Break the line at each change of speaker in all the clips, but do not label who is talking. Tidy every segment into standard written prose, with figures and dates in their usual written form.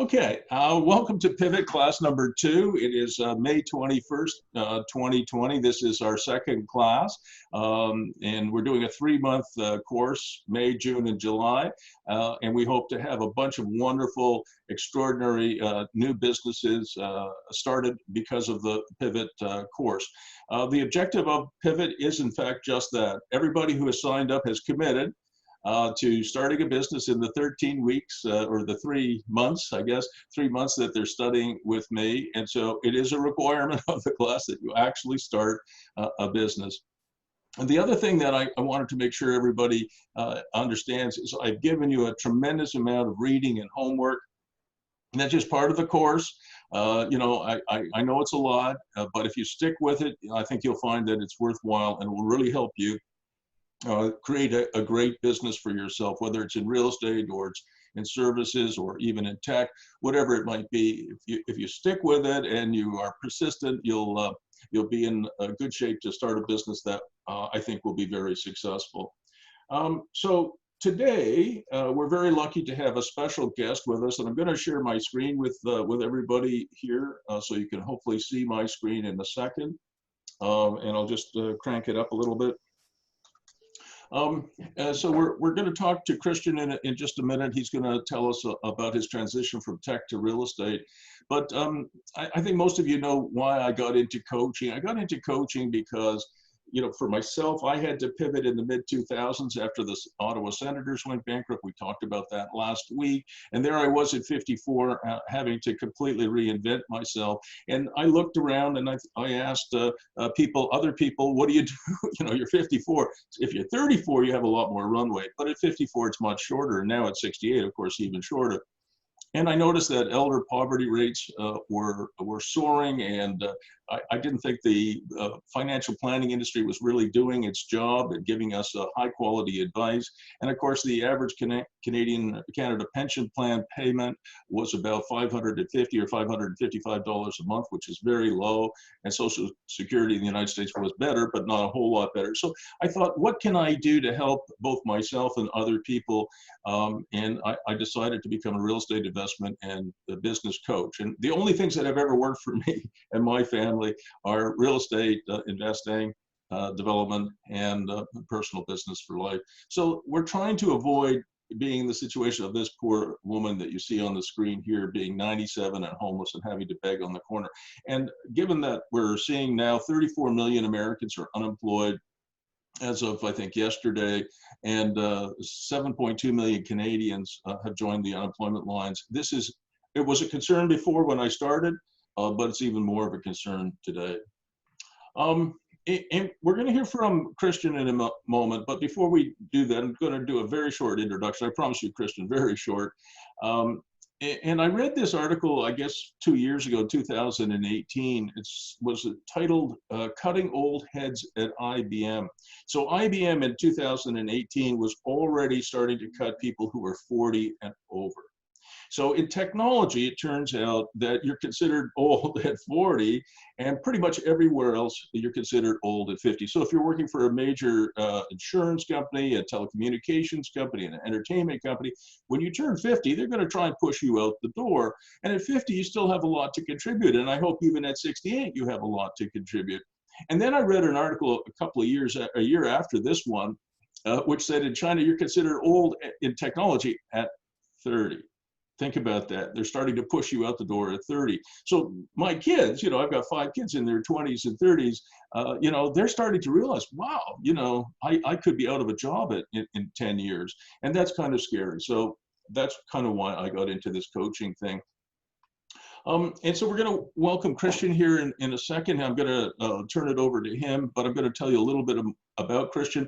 Okay, welcome to Pivot class number 2. It is May 21st, 2020. This is our second class, and we're doing a 3-month course, May, June, and July, and we hope to have a bunch of wonderful, extraordinary new businesses started because of the Pivot course. The objective of Pivot is, in fact, just that. Everybody who has signed up has committed to starting a business in the 13 weeks or the 3 months, I guess, 3 months that they're studying with me. And so it is a requirement of the class that you actually start a business. And the other thing that I wanted to make sure everybody understands is I've given you a tremendous amount of reading and homework. And that's just part of the course. I know it's a lot, but if you stick with it, I think you'll find that it's worthwhile and will really help you create a great business for yourself, whether it's in real estate or it's in services or even in tech, whatever it might be. If you stick with it and you are persistent, you'll be in a good shape to start a business that I think will be very successful. So today we're very lucky to have a special guest with us, and I'm going to share my screen with everybody here, so you can hopefully see my screen in a second, and I'll just crank it up a little bit. So we're going to talk to Christian in just a minute. He's going to tell us about his transition from tech to real estate. But I think most of you know why I got into coaching. I got into coaching because, for myself, I had to pivot in the mid-2000s after the Ottawa Senators went bankrupt. We talked about that last week. And there I was at 54, having to completely reinvent myself. And I looked around and I asked other people, what do you do? You're 54. If you're 34, you have a lot more runway. But at 54, it's much shorter. And now at 68, of course, even shorter. And I noticed that elder poverty rates were soaring, and I didn't think the financial planning industry was really doing its job at giving us high quality advice. And of course, the average Canada pension plan payment was about $550 or $555 a month, which is very low. And Social Security in the United States was better, but not a whole lot better. So I thought, what can I do to help both myself and other people? And I decided to become a real estate investment and a business coach. And the only things that have ever worked for me and my family are real estate, investing, development, and personal business for life. So we're trying to avoid being in the situation of this poor woman that you see on the screen here, being 97 and homeless and having to beg on the corner. And given that we're seeing now 34 million Americans are unemployed as of, I think, yesterday, and 7.2 million Canadians have joined the unemployment lines. It was a concern before when I started, but it's even more of a concern today. And we're going to hear from Christian in a moment, but before we do that, I'm going to do a very short introduction. I promise you, Christian, very short. And I read this article, I guess, 2 years ago, 2018. It was titled Cutting Old Heads at IBM. So IBM in 2018 was already starting to cut people who were 40 and over. So in technology, it turns out that you're considered old at 40, and pretty much everywhere else you're considered old at 50. So if you're working for a major insurance company, a telecommunications company, an entertainment company, when you turn 50, they're going to try and push you out the door. And at 50, you still have a lot to contribute. And I hope even at 68, you have a lot to contribute. And then I read an article a year after this one, which said in China, you're considered old in technology at 30. Think about that. They're starting to push you out the door at 30. So my kids, I've got 5 kids in their 20s and 30s, they're starting to realize, wow, I could be out of a job in 10 years. And that's kind of scary. So that's kind of why I got into this coaching thing. And so we're going to welcome Christian here in a second. I'm going to turn it over to him, but I'm going to tell you a little bit about Christian.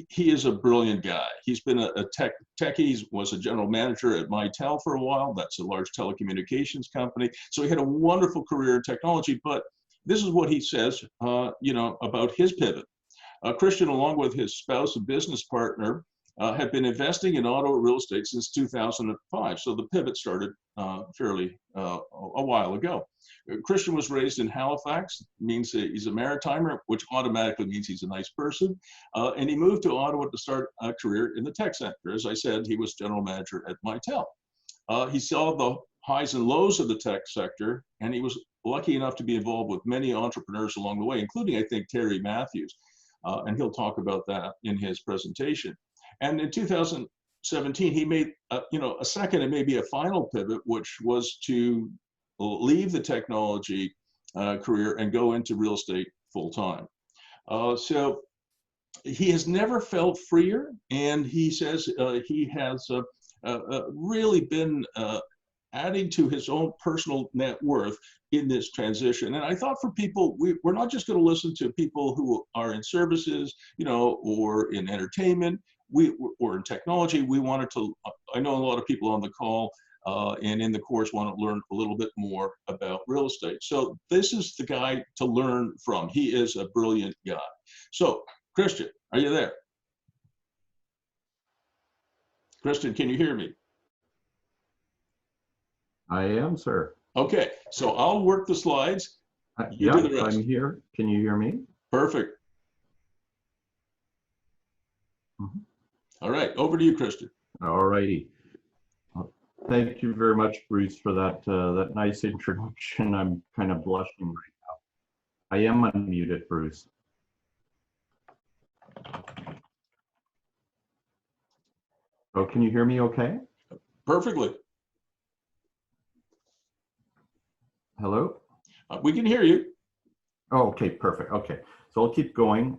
He is a brilliant guy. He's been a techie. He was a general manager at Mitel for a while. That's a large telecommunications company. So he had a wonderful career in technology, but this is what he says, about his pivot. Christian, along with his spouse and business partner, have been investing in auto real estate since 2005. So the pivot started fairly a while ago. Christian was raised in Halifax, means he's a Maritimer, which automatically means he's a nice person. And he moved to Ottawa to start a career in the tech sector. As I said, he was general manager at Mitel. He saw the highs and lows of the tech sector, and he was lucky enough to be involved with many entrepreneurs along the way, including, I think, Terry Matthews. And he'll talk about that in his presentation. And in 2017, he made a second and maybe a final pivot, which was to leave the technology career and go into real estate full time. So he has never felt freer, and he says he has really been adding to his own personal net worth in this transition. And I thought for people, we're not just going to listen to people who are in services, or in entertainment, or in technology. We wanted to, I know a lot of people on the call and in the course want to learn a little bit more about real estate. So this is the guy to learn from. He is a brilliant guy. So Christian, are you there? Christian, can you hear me?
I am, sir.
Okay, so I'll work the slides.
Yeah, I'm here. Can you hear me?
Perfect. Mm-hmm. All right, over to you, Christian.
All righty. Thank you very much, Bruce, for that nice introduction. I'm kind of blushing right now. I am unmuted, Bruce. Oh, can you hear me okay?
Perfectly.
Hello?
We can hear you.
Oh, okay, perfect. Okay, so I'll keep going.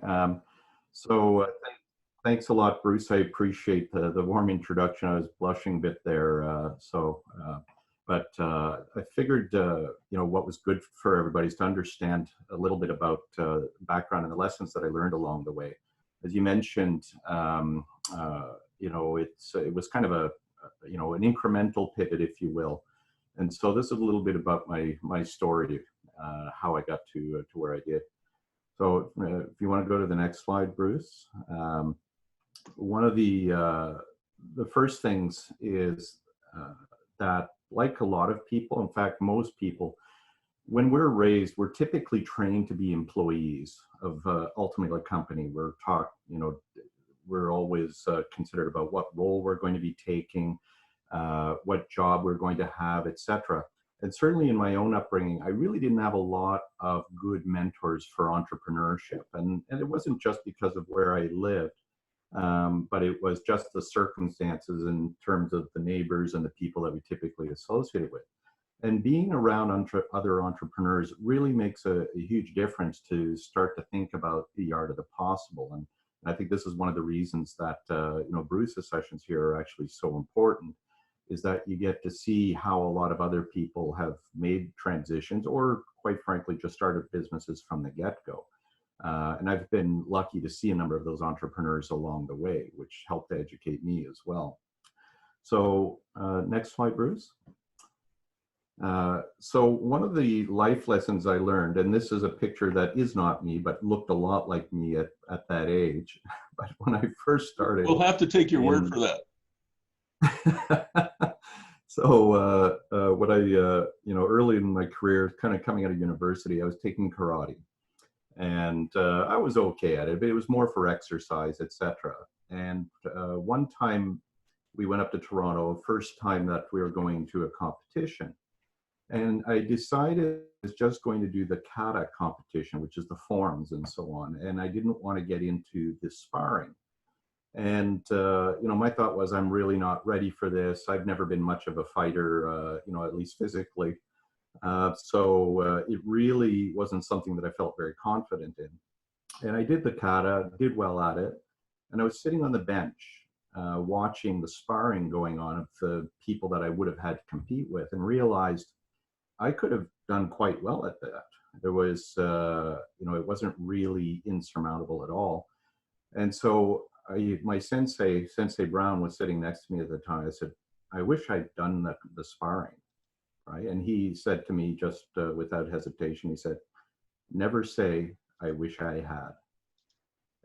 Thanks a lot, Bruce. I appreciate the warm introduction. I was blushing a bit there. But I figured, what was good for everybody is to understand a little bit about background and the lessons that I learned along the way. As you mentioned, it was kind of an incremental pivot, if you will. And so this is a little bit about my story, how I got to where I did. So if you want to go to the next slide, Bruce. One of the first things is that, like a lot of people, in fact, most people, when we're raised, we're typically trained to be employees of ultimately a company. We're taught, we're always considered about what role we're going to be taking, what job we're going to have, etc. And certainly in my own upbringing, I really didn't have a lot of good mentors for entrepreneurship. And it wasn't just because of where I lived, but it was just the circumstances in terms of the neighbors and the people that we typically associated with. And being around other entrepreneurs really makes a huge difference to start to think about the art of the possible. And I think this is one of the reasons that Bruce's sessions here are actually so important, is that you get to see how a lot of other people have made transitions, or quite frankly, just started businesses from the get-go. And I've been lucky to see a number of those entrepreneurs along the way, which helped educate me as well. So next slide, Bruce. So one of the life lessons I learned, and this is a picture that is not me, but looked a lot like me at that age. But when I first started—
We'll have to take your word for that.
So what early in my career, kind of coming out of university, I was taking karate. And I was okay at it, but it was more for exercise, etc. And one time we went up to Toronto, first time that we were going to a competition. And I decided I was just going to do the kata competition, which is the forms and so on. And I didn't want to get into the sparring. And, my thought was, I'm really not ready for this. I've never been much of a fighter, at least physically. So it really wasn't something that I felt very confident in. And I did the kata, did well at it. And I was sitting on the bench watching the sparring going on of the people that I would have had to compete with, and realized I could have done quite well at that. There was, it wasn't really insurmountable at all. And so my Sensei Brown was sitting next to me at the time. I said, I wish I'd done the sparring. Right? And he said to me, just without hesitation, he said, never say, I wish I had.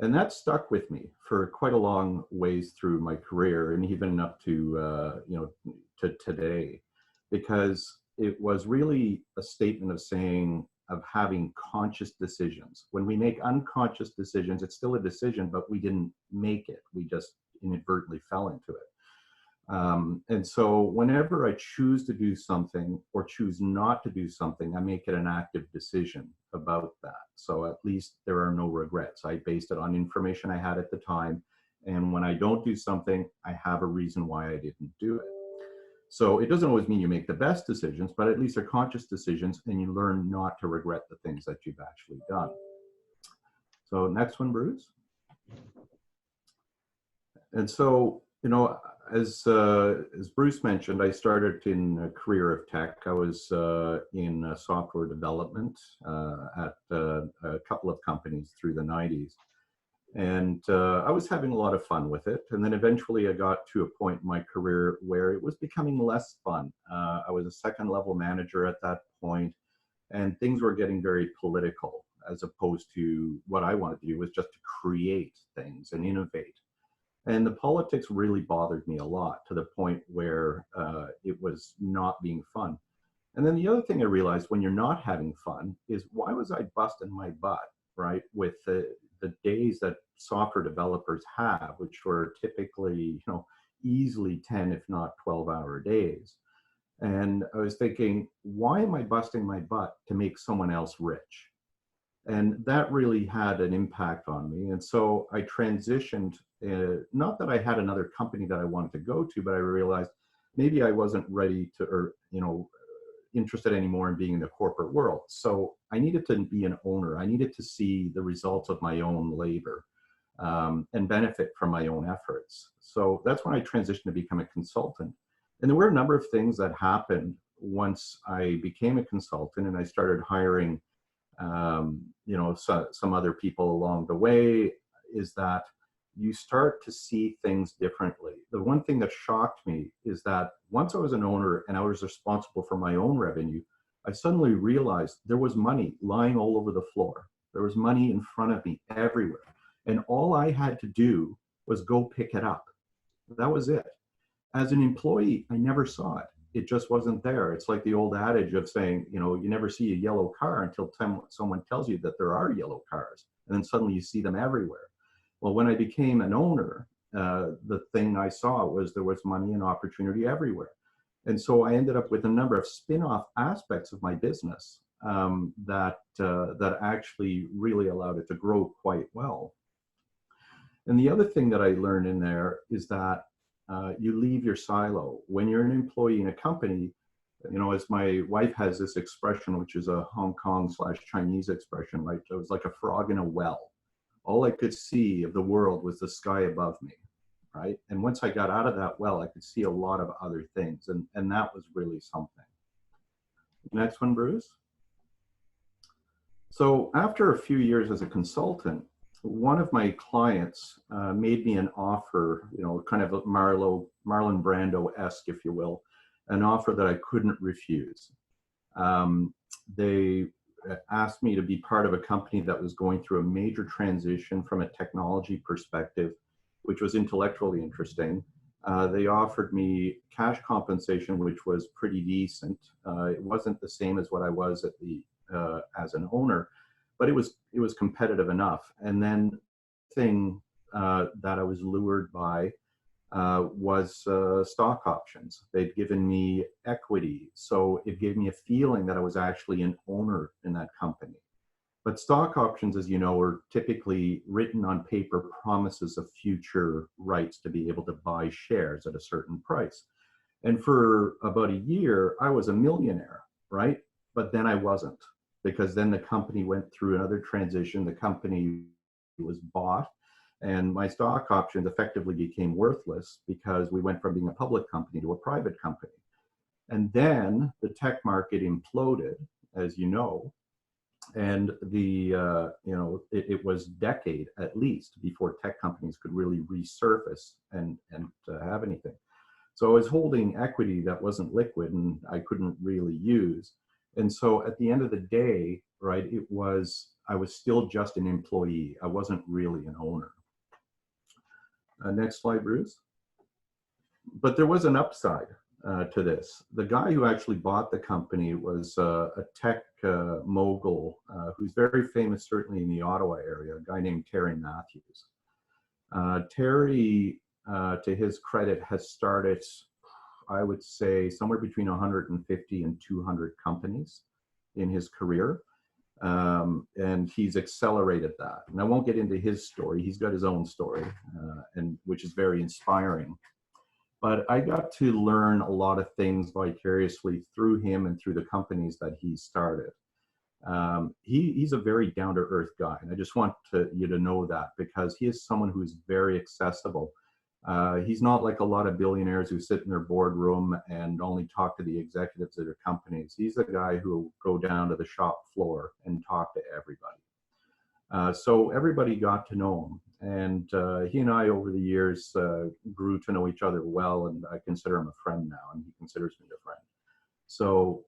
And that stuck with me for quite a long ways through my career, and even up to, to today, because it was really a statement of having conscious decisions. When we make unconscious decisions, it's still a decision, but we didn't make it. We just inadvertently fell into it. And so whenever I choose to do something or choose not to do something, I make it an active decision about that. So at least there are no regrets. I based it on information I had at the time. And when I don't do something, I have a reason why I didn't do it. So it doesn't always mean you make the best decisions, but at least they're conscious decisions and you learn not to regret the things that you've actually done. So next one, Bruce. And so, you know, as Bruce mentioned, I started in a career of tech. I was in software development at a couple of companies through the 90s. And I was having a lot of fun with it. And then eventually I got to a point in my career where it was becoming less fun. I was a second level manager at that point, and things were getting very political, as opposed to what I wanted to do was just to create things and innovate. And the politics really bothered me a lot, to the point where it was not being fun. And then the other thing I realized, when you're not having fun, is why was I busting my butt, right? With the days that software developers have, which were typically, you know, easily 10, if not 12-hour days. And I was thinking, why am I busting my butt to make someone else rich? And that really had an impact on me. And so I transitioned, not that I had another company that I wanted to go to, but I realized maybe I wasn't ready to, or, you know, interested anymore in being in the corporate world. So I needed to be an owner. I needed to see the results of my own labor and benefit from my own efforts. So that's when I transitioned to become a consultant. And there were a number of things that happened once I became a consultant, and I started hiring you know, some other people along the way. Is that you start to see things differently. The one thing that shocked me is that once I was an owner and I was responsible for my own revenue, I suddenly realized there was money lying all over the floor. There was money in front of me everywhere. And all I had to do was go pick it up. That was it. As an employee, I never saw it. It just wasn't there. It's like the old adage of saying, you know, you never see a yellow car until someone tells you that there are yellow cars. And then suddenly you see them everywhere. Well, when I became an owner, the thing I saw was there was money and opportunity everywhere. And so I ended up with a number of spin-off aspects of my business that actually really allowed it to grow quite well. And the other thing that I learned in there is that you leave your silo. When you're an employee in a company, you know, as my wife has this expression, which is a Hong Kong/Chinese expression, right? It was like a frog in a well. All I could see of the world was the sky above me, right? And once I got out of that well, I could see a lot of other things. And that was really something. Next one, Bruce. So after a few years as a consultant, one of my clients made me an offer, you know, kind of a Marlon Brando-esque, if you will, an offer that I couldn't refuse. They asked me to be part of a company that was going through a major transition from a technology perspective, which was intellectually interesting. They offered me cash compensation, which was pretty decent. It wasn't the same as what I was at the as an owner, but it was competitive enough. And then the thing that I was lured by was stock options. They'd given me equity, so it gave me a feeling that I was actually an owner in that company. But stock options, as you know, are typically written on paper promises of future rights to be able to buy shares at a certain price. And for about a year, I was a millionaire, right? But then I wasn't, because then the company went through another transition. The company was bought, and my stock options effectively became worthless because we went from being a public company to a private company. And then the tech market imploded, as you know, and it was a decade at least before tech companies could really resurface and have anything. So I was holding equity that wasn't liquid and I couldn't really use. And so at the end of the day, right, I was still just an employee. I wasn't really an owner. Next slide, Bruce. But there was an upside to this. The guy who actually bought the company was a tech mogul who's very famous, certainly in the Ottawa area, a guy named Terry Matthews. Terry to his credit, has started, I would say, somewhere between 150 and 200 companies in his career. And he's accelerated that. And I won't get into his story. He's got his own story, and which is very inspiring. But I got to learn a lot of things vicariously through him and through the companies that he started. He's a very down-to-earth guy, and I just want you to know that, because he is someone who's very accessible. He's not like a lot of billionaires who sit in their boardroom and only talk to the executives of their companies. He's a guy who will go down to the shop floor and talk to everybody. So everybody got to know him. And he and I, over the years, grew to know each other well, and I consider him a friend now, and he considers me a friend. So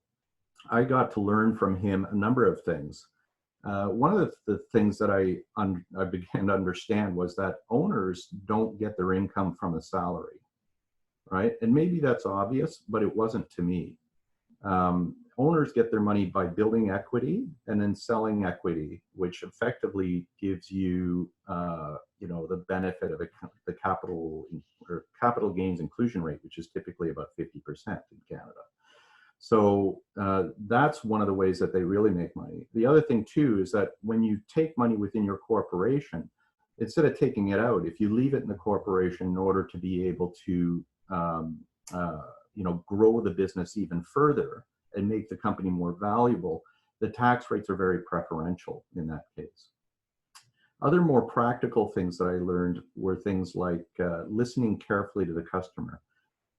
I got to learn from him a number of things. One of the things that I began to understand was that owners don't get their income from a salary, right? And maybe that's obvious, but it wasn't to me. Owners get their money by building equity and then selling equity, which effectively gives you, the benefit of the capital gains inclusion rate, which is typically about 50% in Canada. So that's one of the ways that they really make money. The other thing too is that when you take money within your corporation, instead of taking it out, if you leave it in the corporation in order to be able to grow the business even further and make the company more valuable, the tax rates are very preferential in that case. Other more practical things that I learned were things like listening carefully to the customer.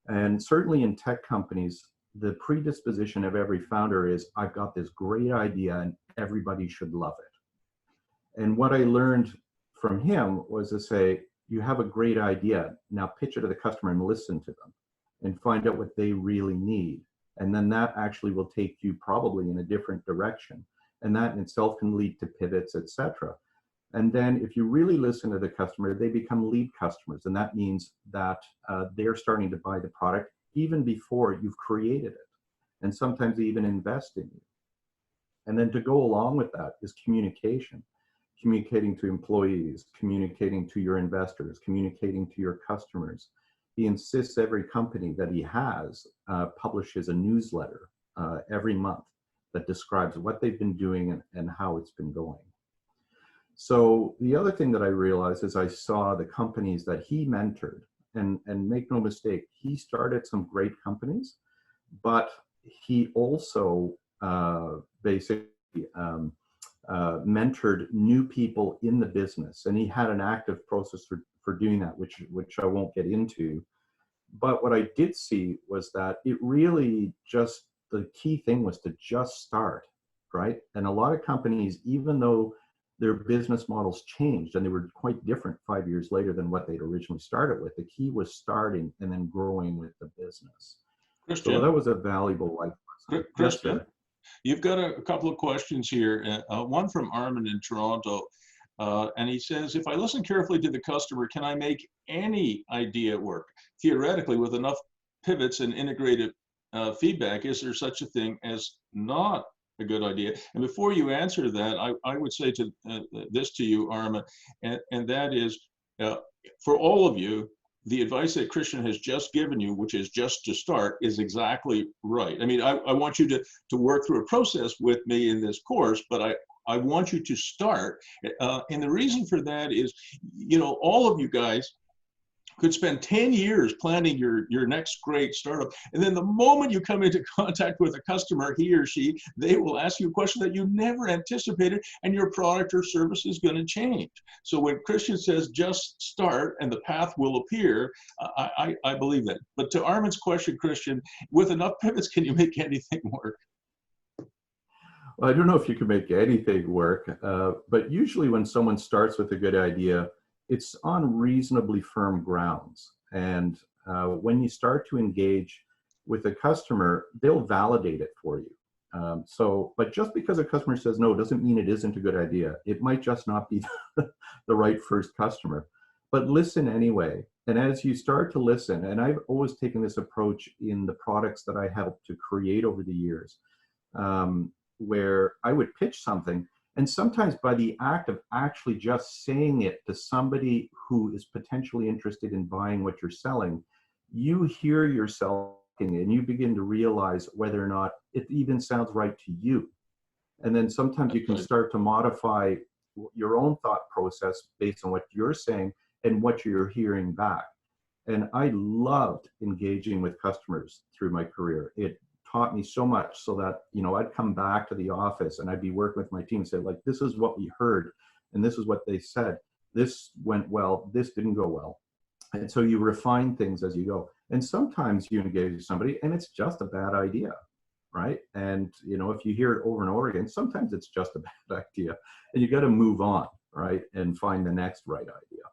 And certainly in tech companies, the predisposition of every founder is, I've got this great idea and everybody should love it. And what I learned from him was to say, you have a great idea, now pitch it to the customer and listen to them and find out what they really need. And then that actually will take you probably in a different direction. And that in itself can lead to pivots, etc. And then if you really listen to the customer, they become lead customers. And that means that they're starting to buy the product even before you've created it. And sometimes they even invest in you. And then to go along with that is communication. Communicating to employees, communicating to your investors, communicating to your customers. He insists every company that he has publishes a newsletter every month that describes what they've been doing and how it's been going. So the other thing that I realized is I saw the companies that he mentored, and make no mistake, he started some great companies, but he also basically mentored new people in the business, and he had an active process for doing that, which I won't get into. But what I did see was that it really just, the key thing was to just start, right? And a lot of companies, even though their business models changed and they were quite different 5 years later than what they'd originally started with, the key was starting and then growing with the business.
Christian,
so that was a valuable life lesson.
Christian,
Yes,
you've got a couple of questions here. One from Armin in Toronto. And he says, if I listen carefully to the customer, can I make any idea work? Theoretically, with enough pivots and integrated feedback, is there such a thing as not a good idea? And before you answer that, I would say to this to you, Armin, and that is, for all of you, the advice that Christian has just given you, which is just to start, is exactly right. I mean, I want you to work through a process with me in this course, but I want you to start. And the reason for that is, all of you guys could spend 10 years planning your next great startup. And then the moment you come into contact with a customer, he or she, they will ask you a question that you never anticipated, and your product or service is going to change. So when Christian says just start and the path will appear, I believe that. But to Armin's question, Christian, with enough pivots, can you make anything work?
Well, I don't know if you can make anything work, but usually when someone starts with a good idea, it's on reasonably firm grounds. And when you start to engage with a customer, they'll validate it for you. But just because a customer says no doesn't mean it isn't a good idea. It might just not be the right first customer. But listen anyway. And as you start to listen, and I've always taken this approach in the products that I helped to create over the years, where I would pitch something And sometimes by the act of actually just saying it to somebody who is potentially interested in buying what you're selling, you hear yourself and you begin to realize whether or not it even sounds right to you. And then sometimes you can start to modify your own thought process based on what you're saying and what you're hearing back. And I loved engaging with customers through my career. It taught me so much, so that, you know, I'd come back to the office and I'd be working with my team and say, like, this is what we heard and this is what they said. This went well, this didn't go well. And so you refine things as you go. And sometimes you engage with somebody and it's just a bad idea, right? And, you know, if you hear it over and over again, sometimes it's just a bad idea and you got to move on, right? And find the next right idea.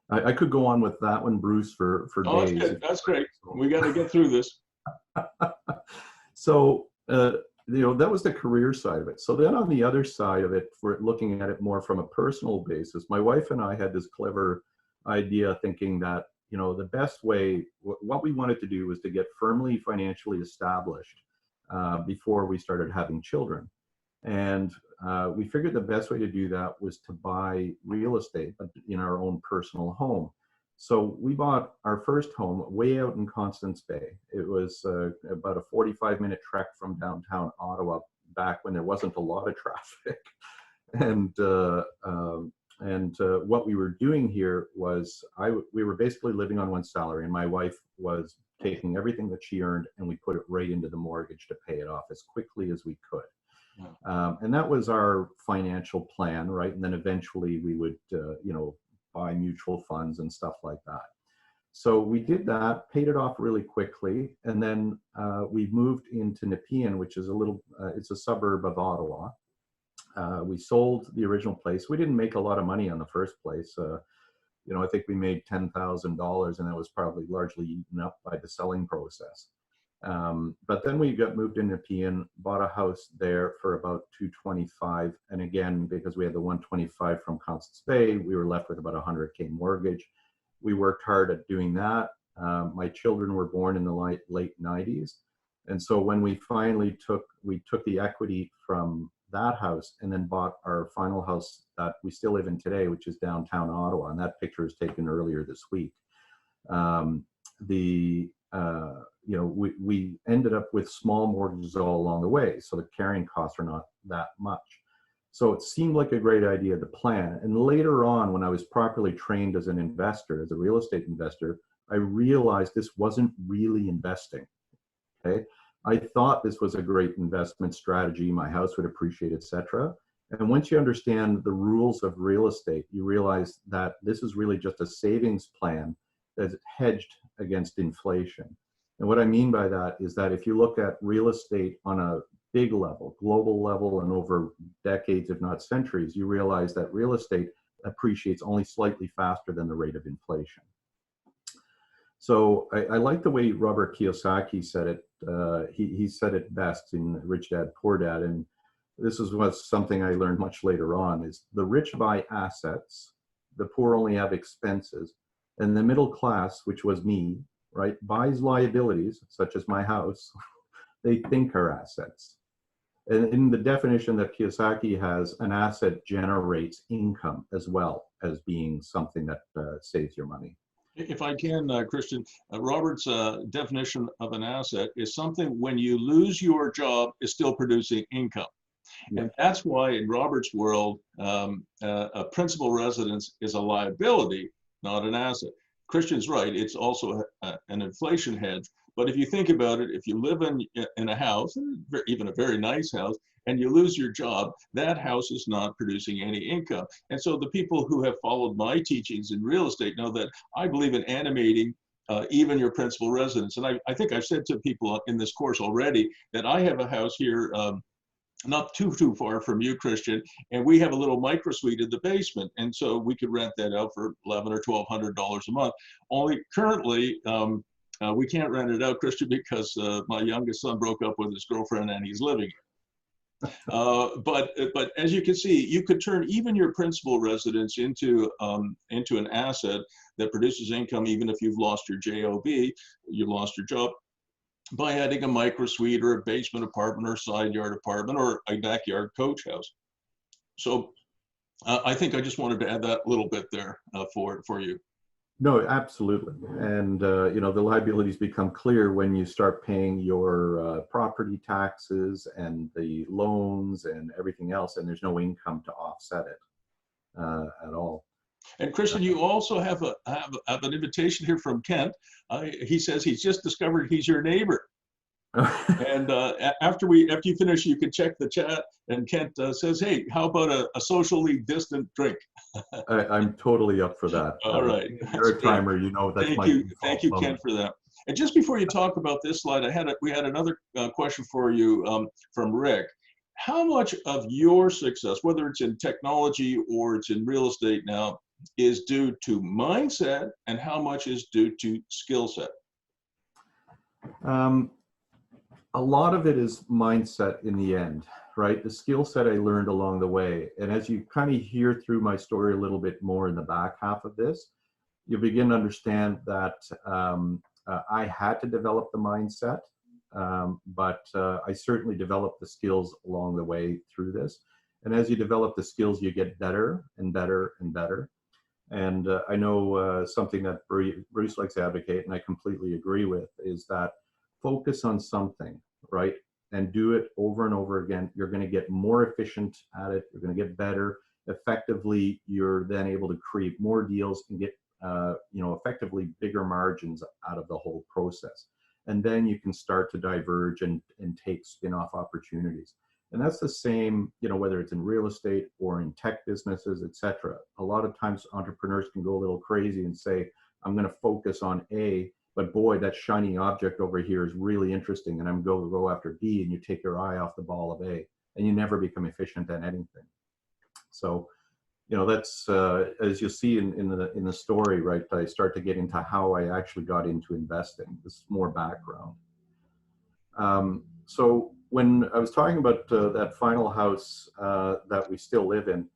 I could go on with that one, Bruce, for days.
That's good. That's great. We got to get through this.
So, you know, that was the career side of it. So then on the other side of it, for looking at it more from a personal basis, my wife and I had this clever idea thinking that, you know, the best way, what we wanted to do was to get firmly financially established before we started having children. And we figured the best way to do that was to buy real estate in our own personal home. So we bought our first home way out in Constance Bay. It was about a 45-minute trek from downtown Ottawa back when there wasn't a lot of traffic. And what we were doing here was we were basically living on one salary, and my wife was taking everything that she earned and we put it right into the mortgage to pay it off as quickly as we could. And that was our financial plan, right? And then eventually we would, you know, buy mutual funds and stuff like that. So we did that, paid it off really quickly, and then we moved into Nepean, which is it's a suburb of Ottawa. We sold the original place. We didn't make a lot of money on the first place. You know, I think we made $10,000, and that was probably largely eaten up by the selling process. But then we got moved into Nepean, bought a house there for about $225. And again, because we had the $125 from Constance Bay, we were left with about $100K mortgage. We worked hard at doing that. My children were born in the late 90s. And so when we finally took the equity from that house and then bought our final house that we still live in today, which is downtown Ottawa. And that picture was taken earlier this week. You know, we ended up with small mortgages all along the way, so the carrying costs are not that much. So it seemed like a great idea to plan. And later on, when I was properly trained as an investor, as a real estate investor, I realized this wasn't really investing. Okay, I thought this was a great investment strategy. My house would appreciate, etc. And once you understand the rules of real estate, you realize that this is really just a savings plan that's hedged against inflation. And what I mean by that is that if you look at real estate on a big level, global level, and over decades, if not centuries, you realize that real estate appreciates only slightly faster than the rate of inflation. So I like the way Robert Kiyosaki said it. He said it best in Rich Dad, Poor Dad. And this was something I learned much later on, is the rich buy assets, the poor only have expenses, and the middle class, which was me, right, buys liabilities, such as my house, they think are assets. And in the definition that Kiyosaki has, an asset generates income as well as being something that saves your money.
If I can, Christian, Robert's definition of an asset is something when you lose your job is still producing income. Yeah. And that's why in Robert's world, a principal residence is a liability, not an asset. Christian's right, it's also an inflation hedge. But if you think about it, if you live in a house, even a very nice house, and you lose your job, that house is not producing any income. And so the people who have followed my teachings in real estate know that I believe in animating even your principal residence. And I think I've said to people in this course already that I have a house here not too far from you, Christian, and we have a little micro suite in the basement, and so we could rent that out for $1,100 or $1,200 a month. Only currently, we can't rent it out, Christian, because my youngest son broke up with his girlfriend and he's living here. But as you can see, you could turn even your principal residence into an asset that produces income, even if you've lost your job, you lost your job. by adding a micro suite or a basement apartment or side yard apartment or a backyard coach house. So I think I just wanted to add that little bit there for you.
No, absolutely. And, you know, the liabilities become clear when you start paying your property taxes and the loans and everything else, and there's no income to offset it at all.
And Christian, you also have an invitation here from Kent. He says he's just discovered he's your neighbor. And after you finish, you can check the chat. And Kent says, "Hey, how about a socially distant drink?"
I'm totally up for that.
All right,
you're a timer. You know that's
thank you, Kent, for that. And just before you talk about this slide, we had another question for you from Rick. How much of your success, whether it's in technology or it's in real estate now, is due to mindset, and how much is due to skill set?
A lot of it is mindset in the end, right? The skill set I learned along the way. And as you kind of hear through my story a little bit more in the back half of this, you begin to understand that I had to develop the mindset, but I certainly developed the skills along the way through this. And as you develop the skills, you get better and better and better. And I know something that Bruce likes to advocate, and I completely agree with, is that focus on something, right? And do it over and over again. You're going to get more efficient at it. You're going to get better. Effectively, you're then able to create more deals and get, you know, effectively bigger margins out of the whole process. And then you can start to diverge and take spin-off opportunities. And that's the same, you know, whether it's in real estate or in tech businesses, et cetera. A lot of times entrepreneurs can go a little crazy and say, I'm going to focus on A, but boy, that shiny object over here is really interesting, and I'm going to go after B, and you take your eye off the ball of A, and you never become efficient at anything. So, you know, that's as you'll see in the story, right? I start to get into how I actually got into investing. This is more background. So when I was talking about that final house that we still live in,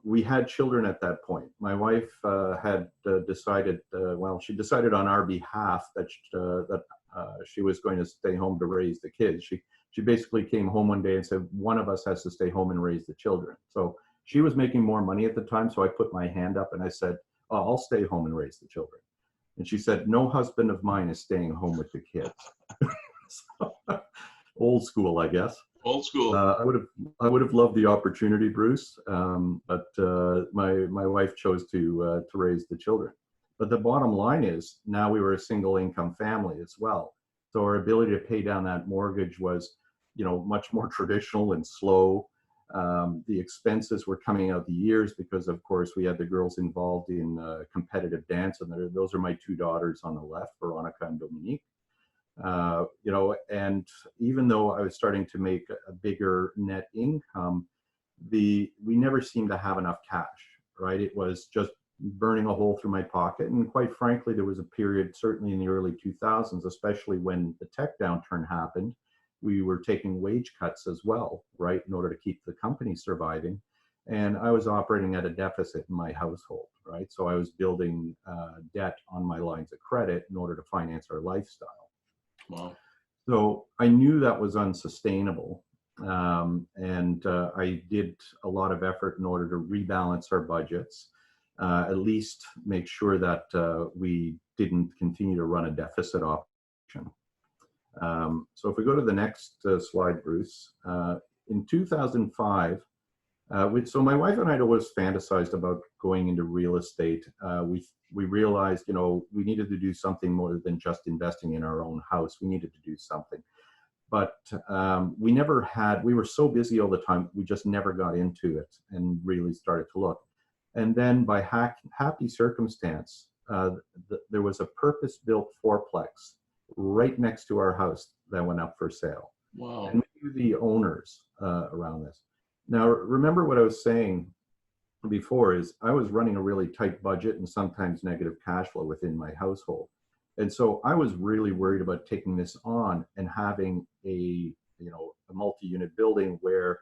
we had children at that point. My wife had decided, well, she decided on our behalf that she was going to stay home to raise the kids. She basically came home one day and said, one of us has to stay home and raise the children. So she was making more money at the time, so I put my hand up and I said, oh, I'll stay home and raise the children. And she said, no husband of mine is staying home with the kids. So, old school, I guess.
Old school.
I would have loved the opportunity, Bruce, but my wife chose to raise the children. But the bottom line is, now we were a single income family as well. So our ability to pay down that mortgage was, you know, much more traditional and slow. The expenses were coming out the years because, of course, we had the girls involved in competitive dance, and those are my two daughters on the left, Veronica and Dominique. You know, and even though I was starting to make a bigger net income, we never seemed to have enough cash, right? It was just burning a hole through my pocket. And quite frankly, there was a period, certainly in the early 2000s, especially when the tech downturn happened, we were taking wage cuts as well, right, in order to keep the company surviving. And I was operating at a deficit in my household, right? So I was building debt on my lines of credit in order to finance our lifestyle.
Wow.
So I knew that was unsustainable. And I did a lot of effort in order to rebalance our budgets, at least make sure that we didn't continue to run a deficit operation. So if we go to the next slide, Bruce, in 2005, so my wife and I always fantasized about going into real estate. We realized, you know, we needed to do something more than just investing in our own house. We needed to do something. But we were so busy all the time, we just never got into it and really started to look. And then by happy circumstance, there was a purpose-built fourplex right next to our house that went up for sale.
Wow.
And we knew the owners around this. Now, remember what I was saying before is I was running a really tight budget and sometimes negative cash flow within my household. And so I was really worried about taking this on and having a multi-unit building where,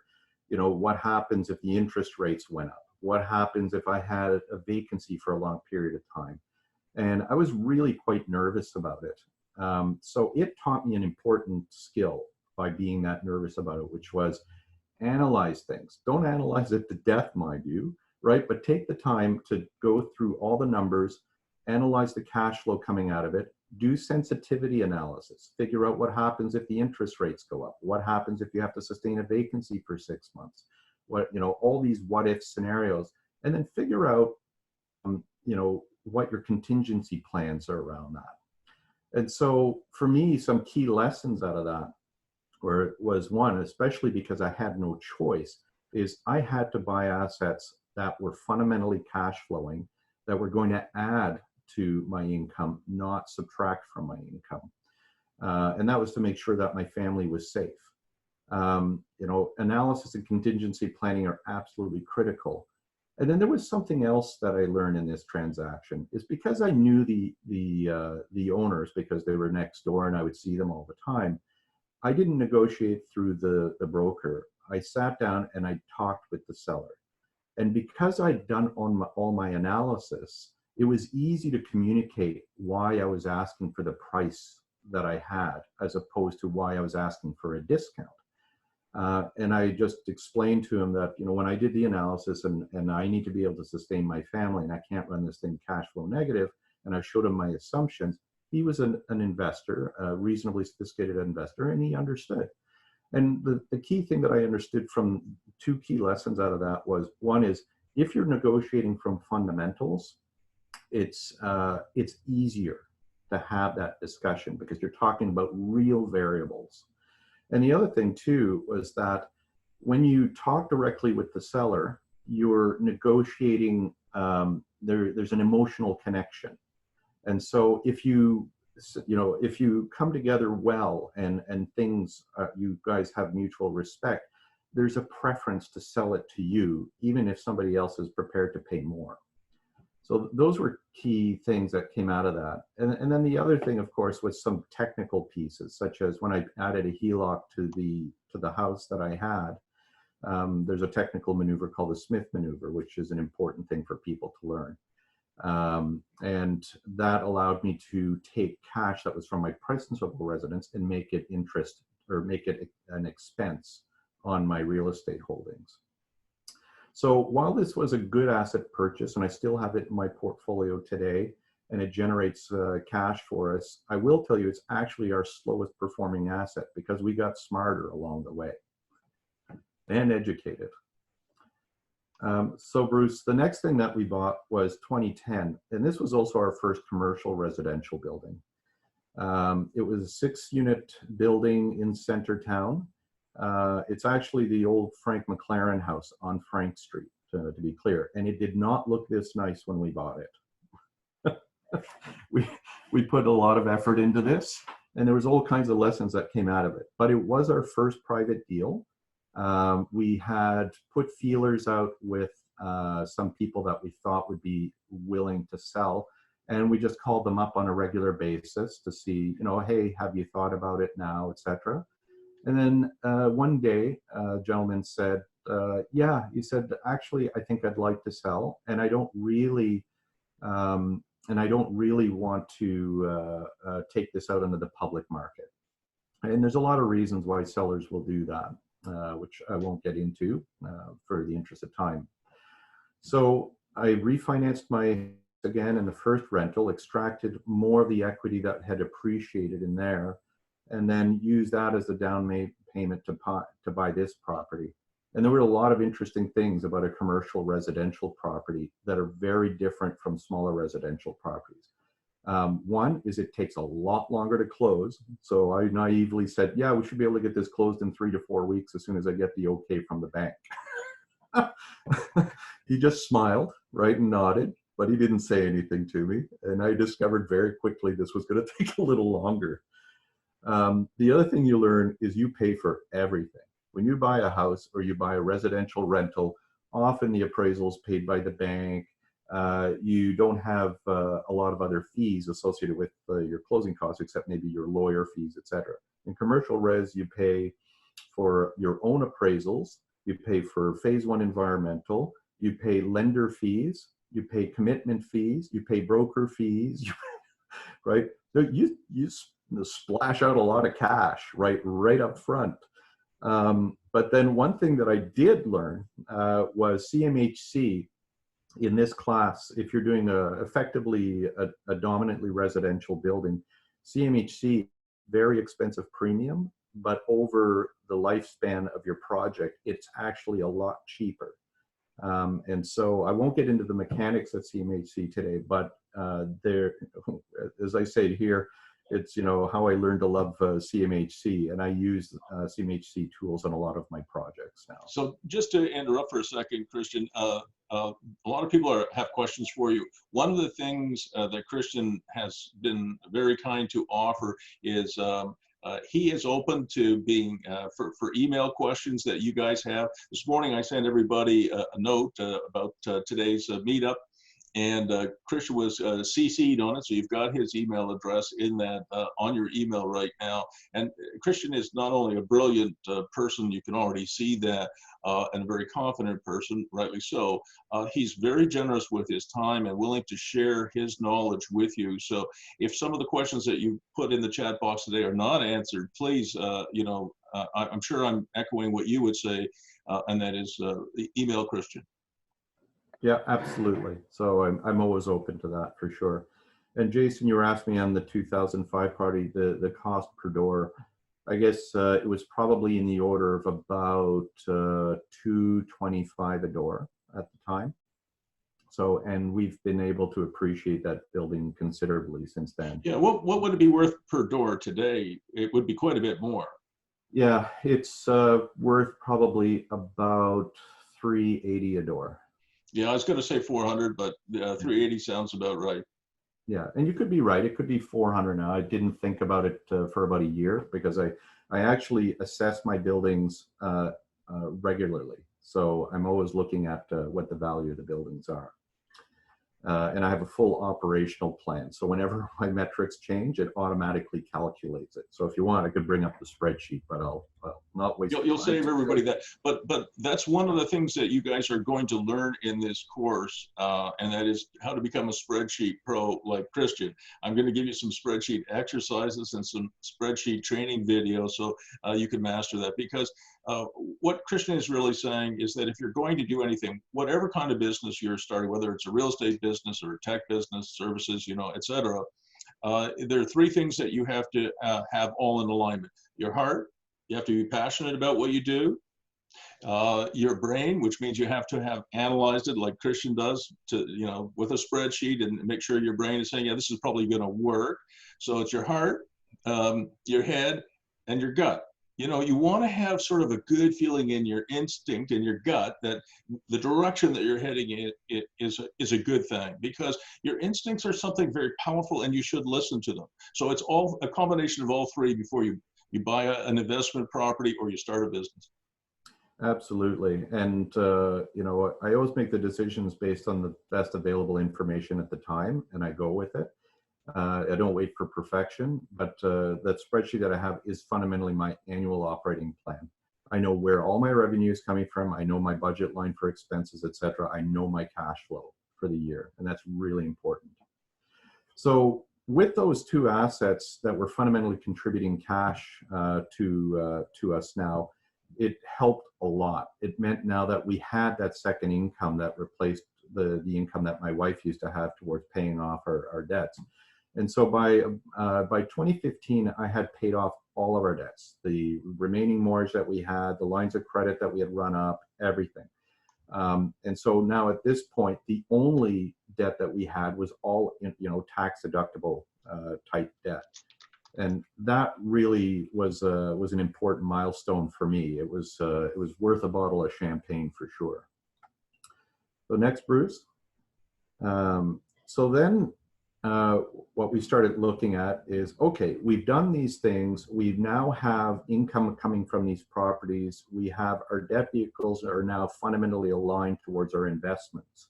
you know, what happens if the interest rates went up? What happens if I had a vacancy for a long period of time? And I was really quite nervous about it. So it taught me an important skill by being that nervous about it, which was analyze things. Don't analyze it to death, mind you, right? But take the time to go through all the numbers, analyze the cash flow coming out of it, do sensitivity analysis, figure out what happens if the interest rates go up, what happens if you have to sustain a vacancy for 6 months, what, you know, all these what if scenarios, and then figure out, you know, what your contingency plans are around that. And so for me, some key lessons out of that was one, especially because I had no choice, is I had to buy assets that were fundamentally cash flowing, that were going to add to my income, not subtract from my income. And that was to make sure that my family was safe. You know, analysis and contingency planning are absolutely critical. And then there was something else that I learned in this transaction, is because I knew the owners, because they were next door and I would see them all the time. I didn't negotiate through the broker. I sat down and I talked with the seller. And because I'd done all my analysis, it was easy to communicate why I was asking for the price that I had, as opposed to why I was asking for a discount. And I just explained to him that, you know, when I did the analysis and I need to be able to sustain my family and I can't run this thing cash flow negative, and I showed him my assumptions, he was an investor, a reasonably sophisticated investor, and he understood. And the key thing that I understood from two key lessons out of that was, one is, if you're negotiating from fundamentals, it's easier to have that discussion because you're talking about real variables. And the other thing too was that when you talk directly with the seller, you're negotiating, there's an emotional connection. And so if you come together well and things, you guys have mutual respect, there's a preference to sell it to you, even if somebody else is prepared to pay more. So those were key things that came out of that. And then the other thing, of course, was some technical pieces, such as when I added a HELOC to the house that I had, there's a technical maneuver called the Smith maneuver, which is an important thing for people to learn. And that allowed me to take cash that was from my principal residence and make it interest, or make it an expense on my real estate holdings. So while this was a good asset purchase, and I still have it in my portfolio today, and it generates cash for us, I will tell you it's actually our slowest performing asset because we got smarter along the way and educated. So Bruce, the next thing that we bought was 2010, and this was also our first commercial residential building. It was a 6-unit building in Centertown. It's actually the old Frank McLaren house on Frank Street, to be clear, and it did not look this nice when we bought it. we put a lot of effort into this, and there was all kinds of lessons that came out of it, but it was our first private deal. We had put feelers out with some people that we thought would be willing to sell, and we just called them up on a regular basis to see, you know, hey, have you thought about it now, etc. And then one day, a gentleman said, yeah, he said, actually, I think I'd like to sell, and I don't really want to take this out into the public market. And there's a lot of reasons why sellers will do that. Which I won't get into for the interest of time. So I refinanced my again in the first rental, extracted more of the equity that had appreciated in there, and then used that as a down payment to buy this property. And there were a lot of interesting things about a commercial residential property that are very different from smaller residential properties. One is it takes a lot longer to close. So I naively said, yeah, we should be able to get this closed in 3 to 4 weeks as soon as I get the okay from the bank. He just smiled, right, and nodded, but he didn't say anything to me. And I discovered very quickly this was going to take a little longer. The other thing you learn is you pay for everything. When you buy a house or you buy a residential rental, often the appraisal is paid by the bank. You don't have a lot of other fees associated with your closing costs, except maybe your lawyer fees, etc. In commercial res, you pay for your own appraisals, you pay for phase 1 environmental, you pay lender fees, you pay commitment fees, you pay broker fees, right? So splash out a lot of cash right up front. But then one thing that I did learn was CMHC in this class. If you're doing effectively a dominantly residential building, CMHC, very expensive premium, but over the lifespan of your project, it's actually a lot cheaper. And so I won't get into the mechanics of CMHC today, but there, as I say here, it's, you know, how I learned to love CMHC, and I use CMHC tools on a lot of my projects now.
So just to interrupt for a second, Christian, a lot of people have questions for you. One of the things that Christian has been very kind to offer is he is open to being for email questions that you guys have. This morning I sent everybody a note about today's meetup, and Christian was CC'd on it, so you've got his email address in that on your email right now. And Christian is not only a brilliant person, you can already see that, and a very confident person, rightly so. He's very generous with his time and willing to share his knowledge with you. So if some of the questions that you put in the chat box today are not answered, please, you know, I'm sure I'm echoing what you would say, and that is email Christian.
Yeah, absolutely. So I'm always open to that for sure. And Jason, you were asking me on the 2005 party, the cost per door. I guess it was probably in the order of about $225 a door at the time. So, and we've been able to appreciate that building considerably since then.
Yeah, what would it be worth per door today? It would be quite a bit more.
Yeah, it's worth probably about $380 a door.
Yeah, I was going to say 400, but 380 sounds about right.
Yeah, and you could be right. It could be 400 now. I didn't think about it for about a year because I actually assess my buildings regularly. So I'm always looking at what the value of the buildings are. And I have a full operational plan. So whenever my metrics change, it automatically calculates it. So if you want, I could bring up the spreadsheet, but I'll not waste.
You'll save everybody that. But that's one of the things that you guys are going to learn in this course, and that is how to become a spreadsheet pro like Christian. I'm going to give you some spreadsheet exercises and some spreadsheet training videos so you can master that. Because what Christian is really saying is that if you're going to do anything, whatever kind of business you're starting, whether it's a real estate business or a tech business, services, you know, et cetera, there are three things that you have to have all in alignment. Your heart, you have to be passionate about what you do. Your brain, which means you have to have analyzed it like Christian does, to, you know, with a spreadsheet, and make sure your brain is saying, yeah, this is probably going to work. So it's your heart, your head, and your gut. You know, you want to have sort of a good feeling in your instinct, in your gut, that the direction that you're heading in is a good thing, because your instincts are something very powerful and you should listen to them. So it's all a combination of all three before you buy an investment property or you start a business.
Absolutely. And, you know, I always make the decisions based on the best available information at the time, and I go with it. I don't wait for perfection, but that spreadsheet that I have is fundamentally my annual operating plan. I know where all my revenue is coming from. I know my budget line for expenses, et cetera. I know my cash flow for the year, and that's really important. So with those two assets that were fundamentally contributing cash to us now, it helped a lot. It meant now that we had that second income that replaced the income that my wife used to have towards paying off our debts. And so by 2015, I had paid off all of our debts, the remaining mortgage that we had, the lines of credit that we had run up, everything. And so now at this point, the only debt that we had was all, you know, tax deductible type debt. And that really was an important milestone for me. It was worth a bottle of champagne for sure. So next, Bruce. So then what we started looking at is, okay, we've done these things. We now have income coming from these properties. We have our debt vehicles are now fundamentally aligned towards our investments.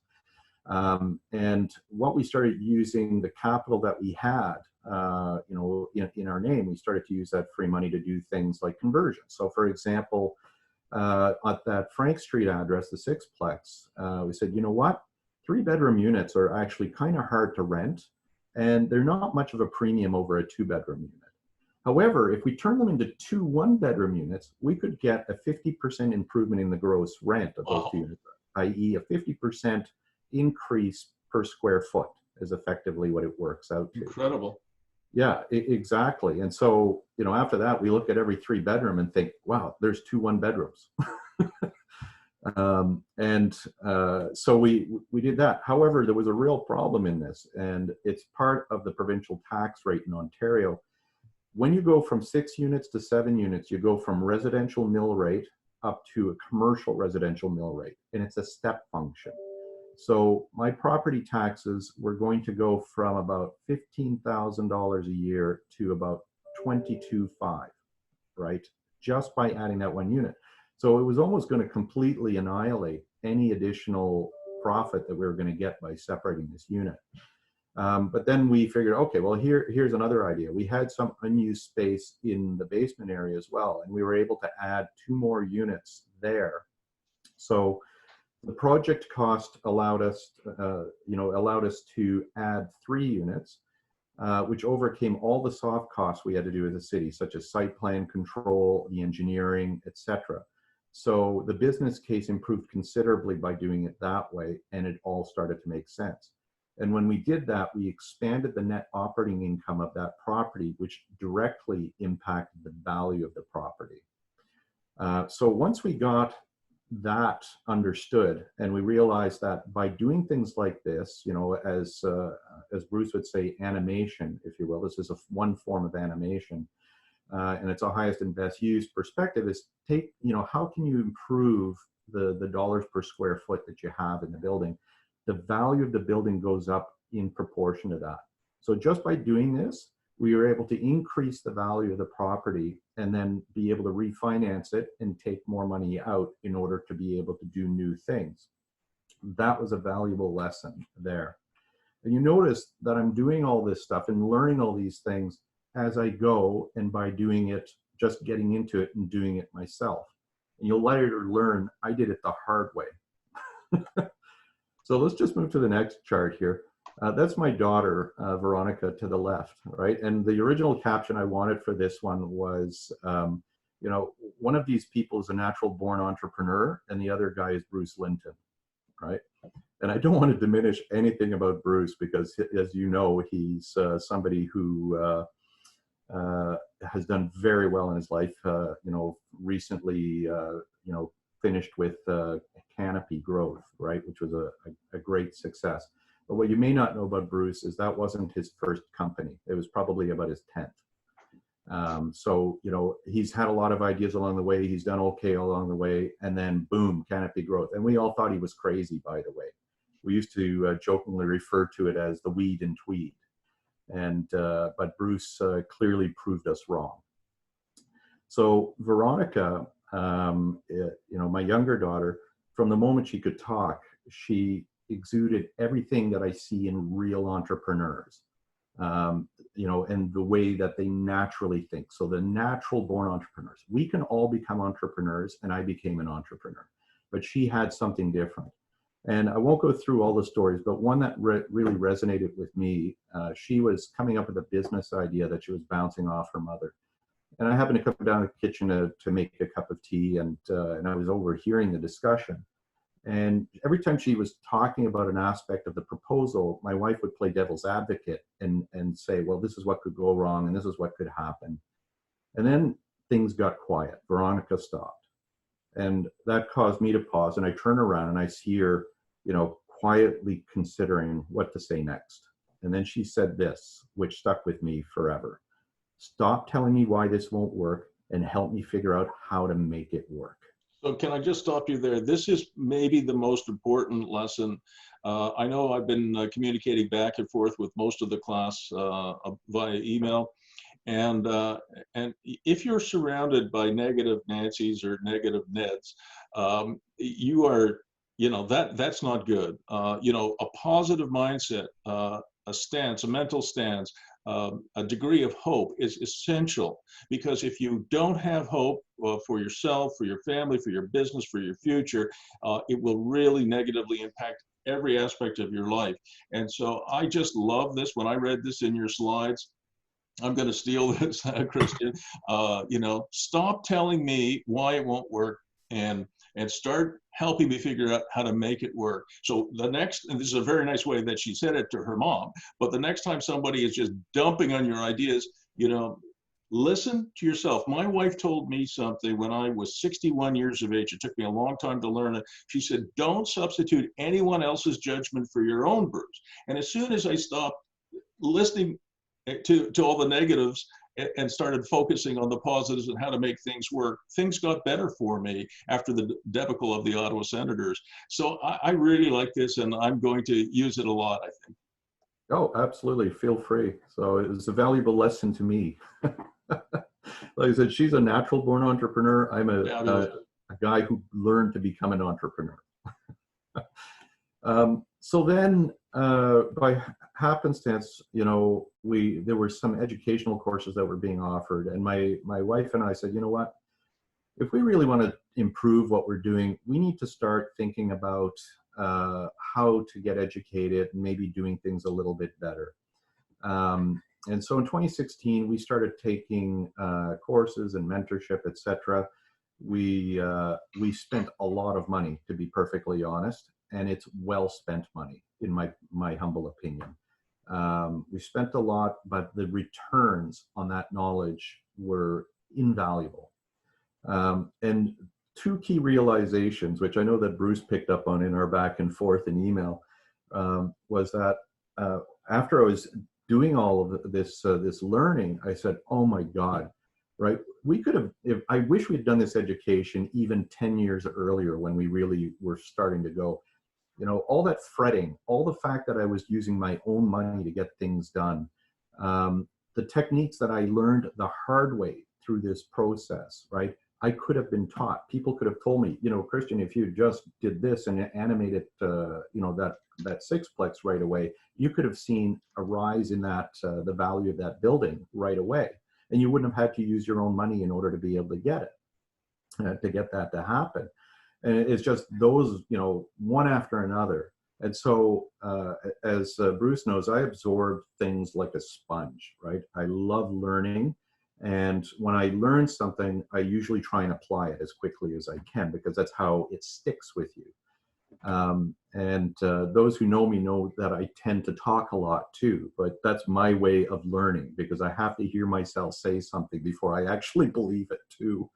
And what we started using the capital that we had, you know, in our name, we started to use that free money to do things like conversions. So for example, at that Frank Street address, the sixplex, we said, you know what, 3-bedroom units are actually kind of hard to rent, and they're not much of a premium over a 2-bedroom unit. However, if we turn them into two one-bedroom units, we could get a 50% improvement in the gross rent of those two
Wow.
units, i.e. a 50% increase per square foot is effectively what it works out to.
Incredible.
Yeah, exactly. And so, after that, we look at every three bedroom and think, wow, there's two one bedrooms. So we did that. However, there was a real problem in this, and it's part of the provincial tax rate in Ontario. When you go from 6 units to 7 units, you go from residential mill rate up to a commercial residential mill rate, and it's a step function. So my property taxes were going to go from about $15,000 a year to about $22,500, right? Just by adding that one unit. So it was almost going to completely annihilate any additional profit that we were going to get by separating this unit. But then we figured, okay, well, here's another idea. We had some unused space in the basement area as well, and we were able to add 2 more units there. So the project cost allowed us to add 3 units, which overcame all the soft costs we had to do as a city, such as site plan control, the engineering, etc. So the business case improved considerably by doing it that way, and it all started to make sense. And when we did that, we expanded the net operating income of that property, which directly impacted the value of the property. So once we got that understood, and we realized that by doing things like this, as Bruce would say, animation, if you will, this is one form of animation, and it's a highest and best use perspective, is how can you improve the dollars per square foot that you have in the building? The value of the building goes up in proportion to that. So just by doing this, we were able to increase the value of the property and then be able to refinance it and take more money out in order to be able to do new things. That was a valuable lesson there. And you notice that I'm doing all this stuff and learning all these things as I go, and by doing it, just getting into it and doing it myself. And you'll later learn I did it the hard way. So let's just move to the next chart here. That's my daughter, Veronica, to the left, right? And the original caption I wanted for this one was, one of these people is a natural born entrepreneur and the other guy is Bruce Linton, right? And I don't want to diminish anything about Bruce because, as you know, he's somebody who has done very well in his life, recently, finished with Canopy Growth, right, which was a great success. But what you may not know about Bruce is that wasn't his first company. It was probably about his 10th. So, he's had a lot of ideas along the way. He's done okay along the way. And then boom, Canopy Growth. And we all thought he was crazy, by the way. We used to jokingly refer to it as the weed and tweed. But Bruce clearly proved us wrong. So Veronica, my younger daughter, from the moment she could talk, she exuded everything that I see in real entrepreneurs, and the way that they naturally think. So the natural born entrepreneurs. We can all become entrepreneurs, and I became an entrepreneur, but she had something different. And I won't go through all the stories, but one that really resonated with me, she was coming up with a business idea that she was bouncing off her mother. And I happened to come down to the kitchen to make a cup of tea, and I was overhearing the discussion. And every time she was talking about an aspect of the proposal, my wife would play devil's advocate and say, well, this is what could go wrong, and this is what could happen. And then things got quiet. Veronica stopped. And that caused me to pause, and I turn around and I see her, quietly considering what to say next. And then she said this, which stuck with me forever. Stop telling me why this won't work and help me figure out how to make it work.
So can I just stop you there? This is maybe the most important lesson. I know I've been communicating back and forth with most of the class via email. And if you're surrounded by negative Nancys or negative Neds, you are, that's not good. A positive mindset, a stance, a mental stance, a degree of hope is essential, because if you don't have hope for yourself, for your family, for your business, for your future, it will really negatively impact every aspect of your life. And so I just love this. When I read this in your slides, I'm going to steal this, Christian. You know, stop telling me why it won't work, and start helping me figure out how to make it work. So the next, and this is a very nice way that she said it to her mom, but the next time somebody is just dumping on your ideas, you know, listen to yourself. My wife told me something when I was 61 years of age. It took me a long time to learn it. She said, don't substitute anyone else's judgment for your own, Bruce. And as soon as I stopped listening to all the negatives and started focusing on the positives and how to make things work, things got better for me after the debacle of the Ottawa Senators. So I really like this, and I'm going to use it a lot, I think.
Oh, absolutely. Feel free. So it was a valuable lesson to me. Like I said, she's a natural born entrepreneur. I'm a guy who learned to become an entrepreneur. So then, by happenstance, you know, there were some educational courses that were being offered, and my wife and I said, you know what, if we really want to improve what we're doing, we need to start thinking about how to get educated and maybe doing things a little bit better. And so in 2016, we started taking courses and mentorship, etc. We spent a lot of money, to be perfectly honest, and it's well spent money, in my humble opinion. We spent a lot, but the returns on that knowledge were invaluable. And two key realizations, which I know that Bruce picked up on in our back and forth in email, was that after I was doing all of this learning, I said, oh my God, right? We could have, I wish we'd done this education even 10 years earlier when we really were starting to go. You know, all that fretting, all the fact that I was using my own money to get things done, the techniques that I learned the hard way through this process, right? I could have been taught. People could have told me, you know, Christian, if you just did this and animated, you know, that sixplex right away, you could have seen a rise in that the value of that building right away, and you wouldn't have had to use your own money in order to be able to get it, to get that to happen. And it's just those, you know, one after another. And so, as Bruce knows, I absorb things like a sponge, right? I love learning. And when I learn something, I usually try and apply it as quickly as I can, because that's how it sticks with you. And those who know me know that I tend to talk a lot too, but that's my way of learning, because I have to hear myself say something before I actually believe it too.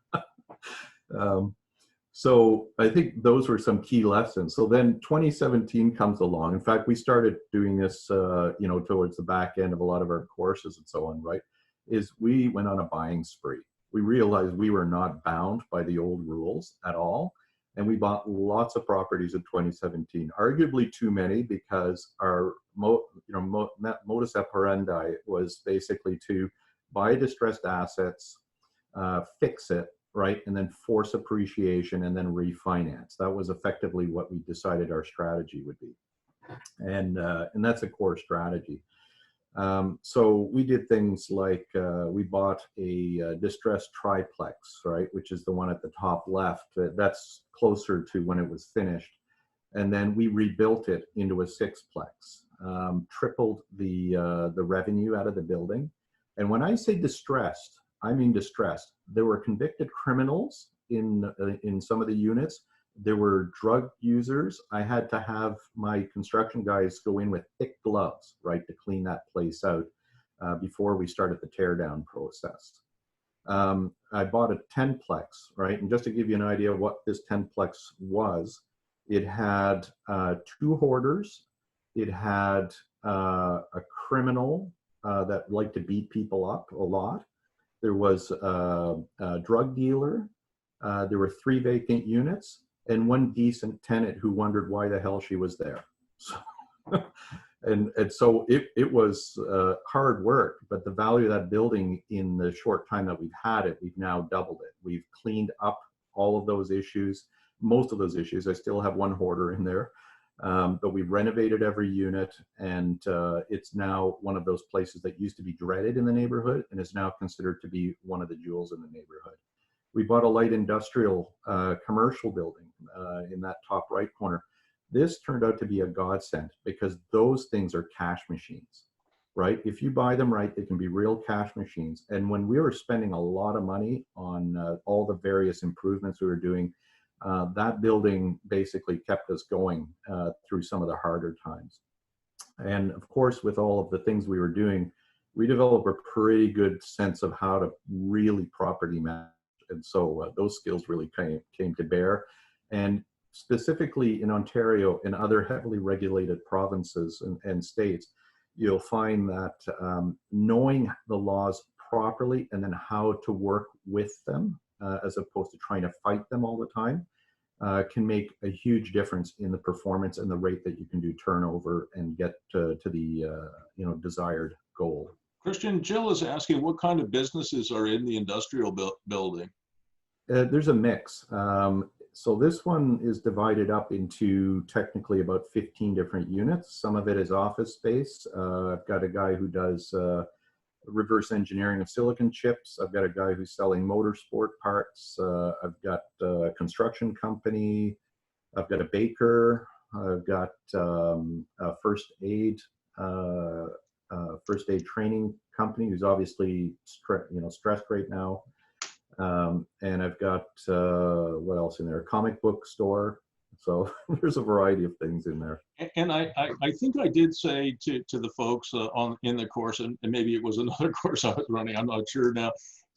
So I think those were some key lessons. So then 2017 comes along. In fact, we started doing this, you know, towards the back end of a lot of our courses and so on, right? Is we went on a buying spree. We realized we were not bound by the old rules at all. And we bought lots of properties in 2017, arguably too many, because our modus operandi was basically to buy distressed assets, fix it, right, and then force appreciation and then refinance. That was effectively what we decided our strategy would be. And that's a core strategy. So we did things like we bought a distressed triplex, right, which is the one at the top left. That's closer to when it was finished. And then we rebuilt it into a sixplex, tripled the revenue out of the building. And when I say distressed, I mean distressed. There were convicted criminals in some of the units. There were drug users. I had to have my construction guys go in with thick gloves, right, to clean that place out before we started the teardown process. I bought a 10-plex, right? And just to give you an idea of what this 10-plex was, it had 2 hoarders. It had a criminal that liked to beat people up a lot. There was a drug dealer. There were 3 vacant units and 1 decent tenant who wondered why the hell she was there. So, and so it was hard work, but the value of that building in the short time that we've had it, we've now doubled it. We've cleaned up all of those issues, most of those issues. I still have 1 hoarder in there, but we've renovated every unit, and it's now one of those places that used to be dreaded in the neighborhood and is now considered to be one of the jewels in the neighborhood. We bought a light industrial commercial building in that top right corner. This turned out to be a godsend, because those things are cash machines. right? If you buy them right, they can be real cash machines. And when we were spending a lot of money on all the various improvements we were doing, that building basically kept us going through some of the harder times. And of course, with all of the things we were doing, we developed a pretty good sense of how to really property manage. And so those skills really came to bear. And specifically in Ontario and other heavily regulated provinces and states, you'll find that knowing the laws properly and then how to work with them as opposed to trying to fight them all the time can make a huge difference in the performance and the rate that you can do turnover and get to the desired goal.
Christian, Jill is asking what kind of businesses are in the industrial building?
There's a mix. So this one is divided up into technically about 15 different units. Some of it is office space. I've got a guy who does reverse engineering of silicon chips. I've got a guy who's selling motorsport parts. I've got a construction company. I've got a baker. I've got a first aid training company who's obviously stressed right now. And I've got what else in there? A comic book store. So there's a variety of things in there.
And I think I did say to the folks in the course, and maybe it was another course I was running, I'm not sure now,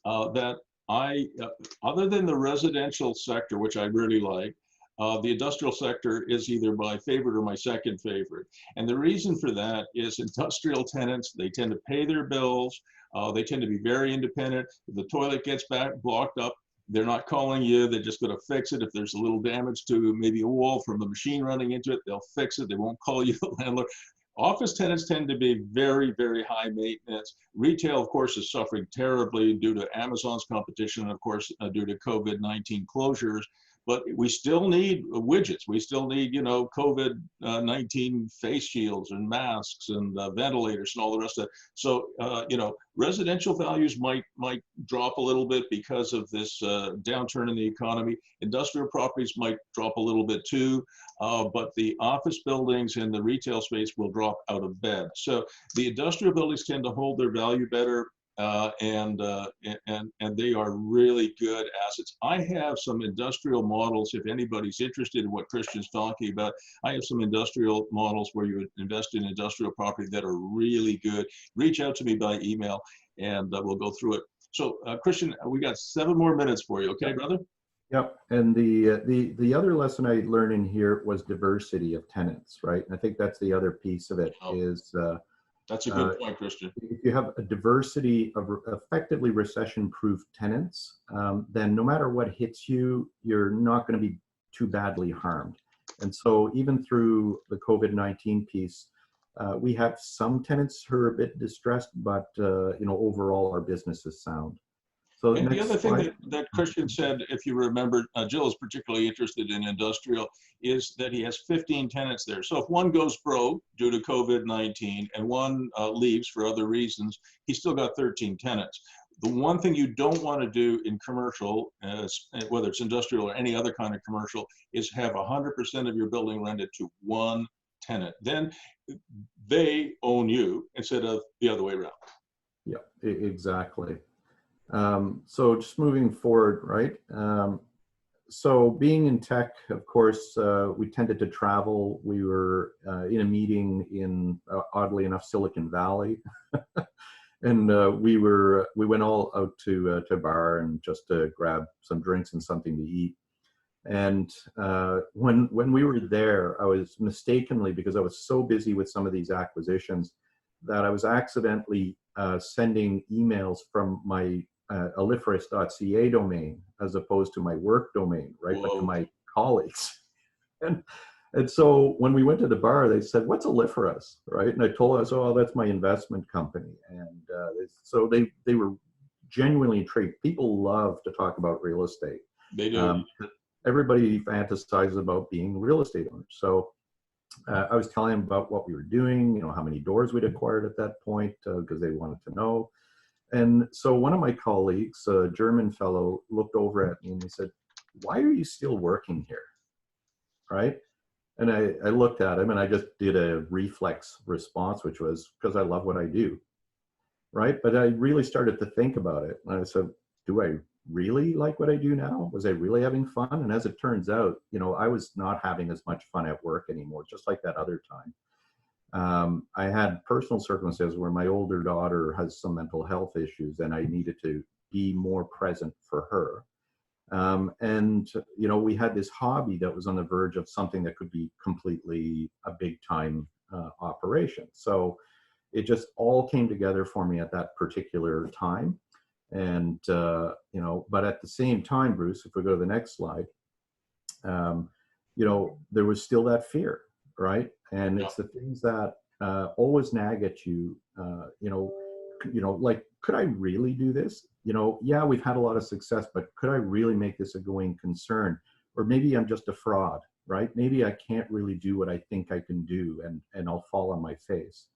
that other than the residential sector, which I really like, the industrial sector is either my favorite or my second favorite. And the reason for that is industrial tenants, they tend to pay their bills. They tend to be very independent. If the toilet gets blocked up, they're not calling you. They're just going to fix it. If there's a little damage to maybe a wall from the machine running into it, they'll fix it. They won't call you, the landlord. Office tenants tend to be very, very high maintenance. Retail, of course, is suffering terribly due to Amazon's competition, and of course, due to COVID-19 closures. But we still need widgets. We still need, COVID-19 face shields and masks and ventilators and all the rest of it. So, residential values might drop a little bit because of this downturn in the economy. Industrial properties might drop a little bit too, but the office buildings and the retail space will drop out of bed. So the industrial buildings tend to hold their value better. And they are really good assets. I have some industrial models. If anybody's interested in what Christian's talking about, I have some industrial models where you invest in industrial property that are really good. Reach out to me by email, and we'll go through it. So, Christian, we got 7 more minutes for you. Okay, brother?
Yep. And the other lesson I learned in here was diversity of tenants, right? And I think that's the other piece of it is.
That's a good point, Christian.
If you have a diversity of effectively recession-proof tenants, then no matter what hits you, you're not going to be too badly harmed. And so even through the COVID-19 piece, we have some tenants who are a bit distressed, but overall our business is sound. So
and the other thing that Christian said, if you remember, Jill is particularly interested in industrial, is that he has 15 tenants there. So if one goes broke due to COVID-19 and one leaves for other reasons, he's still got 13 tenants. The one thing you don't want to do in commercial, whether it's industrial or any other kind of commercial, is have 100% of your building rented to one tenant. Then they own you instead of the other way around.
Yeah, exactly. So just moving forward, right? So being in tech, of course, we tended to travel. We were in a meeting in, oddly enough, Silicon Valley. And we went all out to a bar and just to grab some drinks and something to eat. And when we were there, I was mistakenly, because I was so busy with some of these acquisitions, that I was accidentally sending emails from my aliferous.ca domain as opposed to my work domain, right?
Whoa.
But to my colleagues. And so when we went to the bar, they said, "What's aliferous?" Right? And I told them, "Oh, that's my investment company." And so they were genuinely intrigued. People love to talk about real estate.
They do.
Everybody fantasizes about being real estate owners. So I was telling them about what we were doing, how many doors we'd acquired at that point, because they wanted to know. And so one of my colleagues, a German fellow, looked over at me and he said, "Why are you still working here?" Right? And I looked at him and I just did a reflex response, which was because I love what I do. Right. But I really started to think about it. And I said, do I really like what I do now? Was I really having fun? And as it turns out, I was not having as much fun at work anymore, just like that other time. I had personal circumstances where my older daughter has some mental health issues and I needed to be more present for her. And we had this hobby that was on the verge of something that could be completely a big time operation. So it just all came together for me at that particular time. And, but at the same time, Bruce, if we go to the next slide, there was still that fear, right? And it's the things that always nag at you, like, could I really do this? Yeah, we've had a lot of success, but could I really make this a going concern? Or maybe I'm just a fraud, right? Maybe I can't really do what I think I can do, and I'll fall on my face,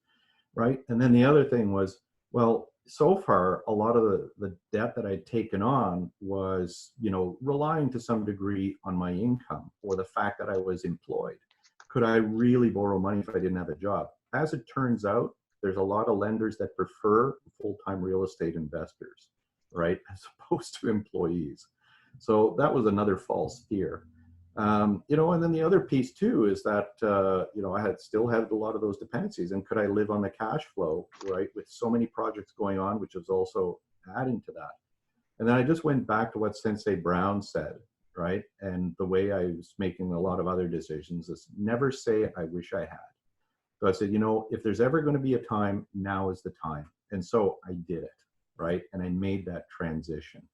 right? And then the other thing was, well, so far, a lot of the debt that I'd taken on was, relying to some degree on my income or the fact that I was employed. Could I really borrow money if I didn't have a job? As it turns out, there's a lot of lenders that prefer full-time real estate investors, right, as opposed to employees. So that was another false fear. And then the other piece too is that, I still had a lot of those dependencies, and could I live on the cash flow, right, with so many projects going on, which is also adding to that. And then I just went back to what Sensei Brown said, right? And the way I was making a lot of other decisions is never say, I wish I had. So I said, if there's ever going to be a time, now is the time. And so I did it, right? And I made that transition.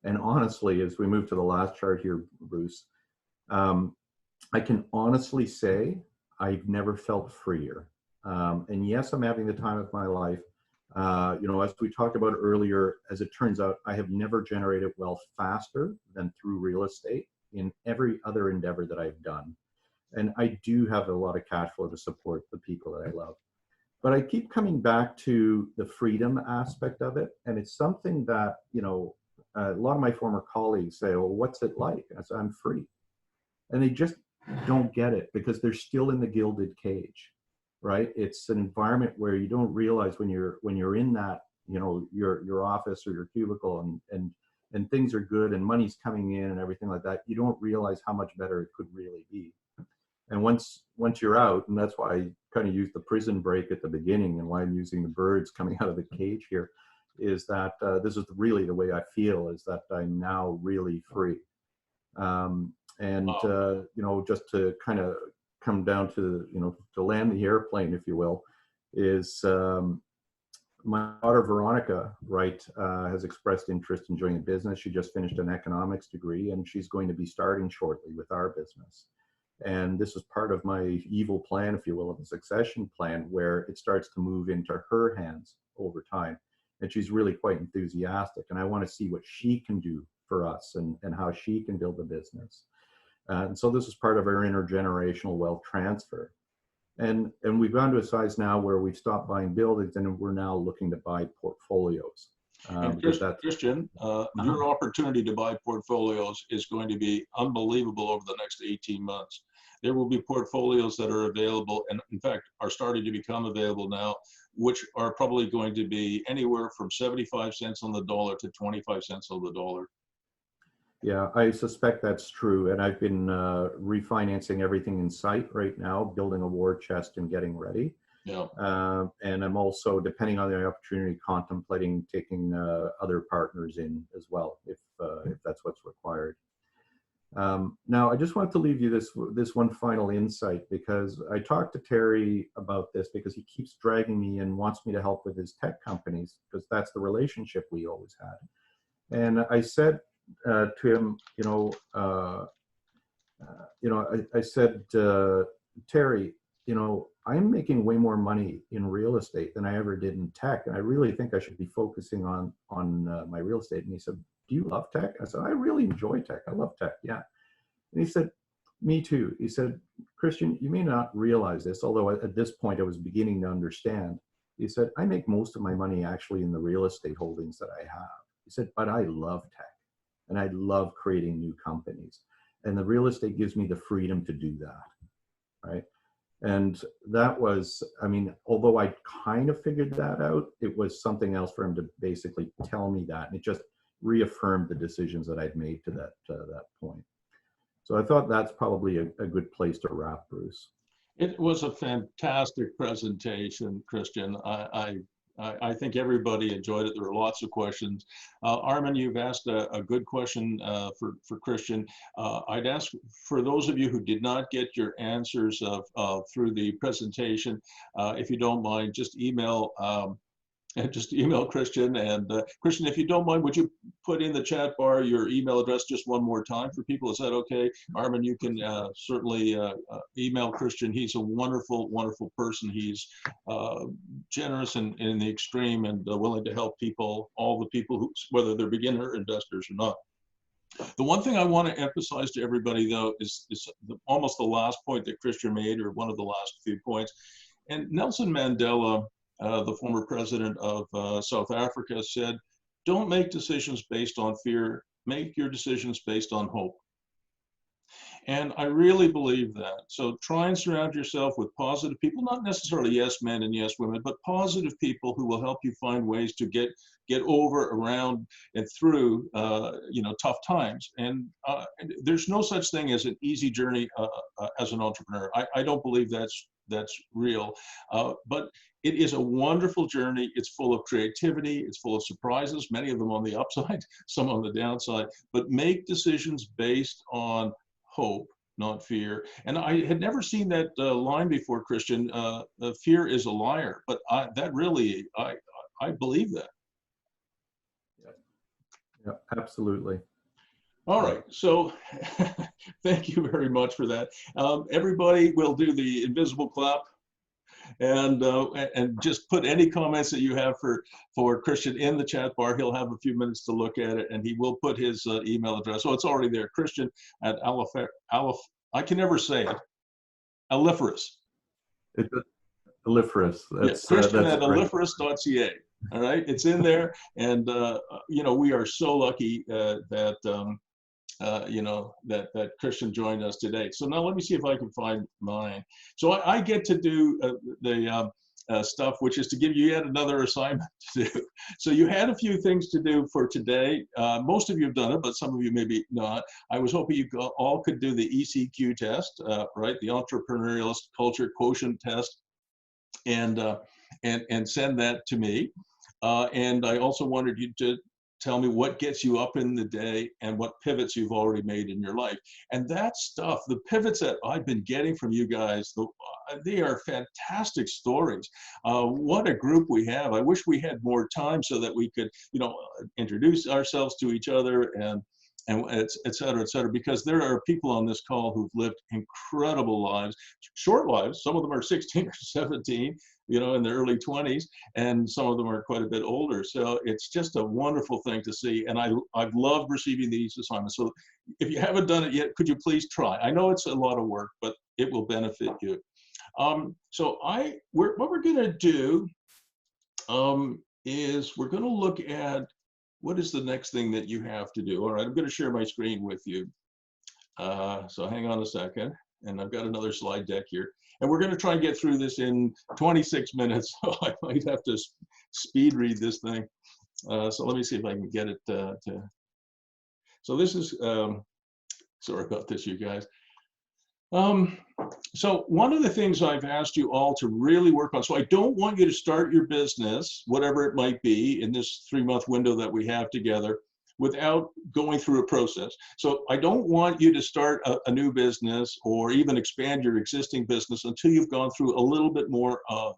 And honestly, as we move to the last chart here, Bruce, I can honestly say I've never felt freer. And yes, I'm having the time of my life. As we talked about earlier, as it turns out, I have never generated wealth faster than through real estate in every other endeavor that I've done. And I do have a lot of cash flow to support the people that I love. But I keep coming back to the freedom aspect of it. And it's something that, a lot of my former colleagues say, well, what's it like? And I say, I'm free. And they just don't get it because they're still in the gilded cage, right? It's an environment where you don't realize when you're in that, your office or your cubicle and things are good and money's coming in and everything like that, you don't realize how much better it could really be. And once you're out, and that's why I kind of used the prison break at the beginning and why I'm using the birds coming out of the cage here, is that this is really the way I feel, is that I'm now really free. Just to kind of come down to, to land the airplane, if you will, is my daughter Veronica, right, has expressed interest in joining a business. She just finished an economics degree and she's going to be starting shortly with our business. And this is part of my evil plan, if you will, of a succession plan where it starts to move into her hands over time. And she's really quite enthusiastic. And I want to see what she can do for us and how she can build the business. And so this is part of our intergenerational wealth transfer. And we've gone to a size now where we've stopped buying buildings and we're now looking to buy portfolios.
And Christian, your opportunity to buy portfolios is going to be unbelievable over the next 18 months. There will be portfolios that are available, and in fact are starting to become available now, which are probably going to be anywhere from 75 cents on the dollar to 25 cents on the dollar.
Yeah, I suspect that's true. And I've been refinancing everything in sight right now, building a war chest and getting ready.
Yeah.
And I'm also, depending on the opportunity, contemplating taking other partners in as well, if that's what's required. Now, I just wanted to leave you this one final insight, because I talked to Terry about this because he keeps dragging me and wants me to help with his tech companies, because that's the relationship we always had. And I said to him, I said, Terry, I'm making way more money in real estate than I ever did in tech. And I really think I should be focusing on my real estate. And he said, do you love tech? I said, I really enjoy tech. I love tech. Yeah. And he said, me too. He said, Christian, you may not realize this, although at this point I was beginning to understand. He said, I make most of my money actually in the real estate holdings that I have. He said, but I love tech and I love creating new companies. And the real estate gives me the freedom to do that. right? And that was, I mean, although I kind of figured that out, it was something else for him to basically tell me that, and it just reaffirmed the decisions that I'd made to that point. So I thought that's probably a good place to wrap, Bruce.
It was a fantastic presentation, Christian. I think everybody enjoyed it. There were lots of questions. Armin, you've asked a good question for Christian. I'd ask for those of you who did not get your answers through the presentation, if you don't mind, just email Christian. And Christian, if you don't mind, would you put in the chat bar your email address just one more time for people? Is that okay? Armin, you can certainly email Christian. He's a wonderful, wonderful person. He's generous in the extreme and willing to help people, all the people, who, whether they're beginner investors or not. The one thing I want to emphasize to everybody, though, is almost the last point that Christian made, or one of the last few points. And Nelson Mandela, the former president of South Africa, said, don't make decisions based on fear, make your decisions based on hope. And I really believe that. So try and surround yourself with positive people, not necessarily yes men and yes women, but positive people who will help you find ways to get over, around, and through tough times. And there's no such thing as an easy journey as an entrepreneur. I don't believe that's real, but it is a wonderful journey. It's full of creativity. It's full of surprises, many of them on the upside, some on the downside. But make decisions based on hope, not fear. And I had never seen that line before, Christian. Fear is a liar. But I believe that.
Yeah, absolutely.
All right, so thank you very much for that. Everybody will do the invisible clap, and just put any comments that you have for Christian in the chat bar. He'll have a few minutes to look at it, and he will put his email address. So it's already there, Christian at I can never say it, Aliferous.
It's Aliferous.
Yes, Christian at aliferous.ca. All right, it's in there, and we are so lucky that Christian joined us today. So now let me see if I can find mine. So I get to do the stuff, which is to give you yet another assignment to do. So you had a few things to do for today. Most of you have done it, but some of you maybe not. I was hoping you all could do the ECQ test, right? The Entrepreneurial Culture Quotient Test, and send that to me. And I also wanted you to tell me what gets you up in the day and what pivots you've already made in your life. And that stuff, the pivots that I've been getting from you guys, they are fantastic stories. What a group we have. I wish we had more time so that we could, introduce ourselves to each other and et cetera, because there are people on this call who've lived incredible lives, short lives. Some of them are 16 or 17, in their early 20s, and some of them are quite a bit older. So it's just a wonderful thing to see. And I've loved receiving these assignments. So if you haven't done it yet, could you please try? I know it's a lot of work, but it will benefit you. So what we're going to do is we're going to look at what is the next thing that you have to do. All right, I'm going to share my screen with you. So hang on a second. And I've got another slide deck here. And we're going to try and get through this in 26 minutes. So I might have to speed read this thing. So let me see if I can get it to. So this is, sorry about this, you guys. So one of the things I've asked you all to really work on, so I don't want you to start your business, whatever it might be, in this 3-month window that we have together, without going through a process. So I don't want you to start a new business or even expand your existing business until you've gone through a little bit more of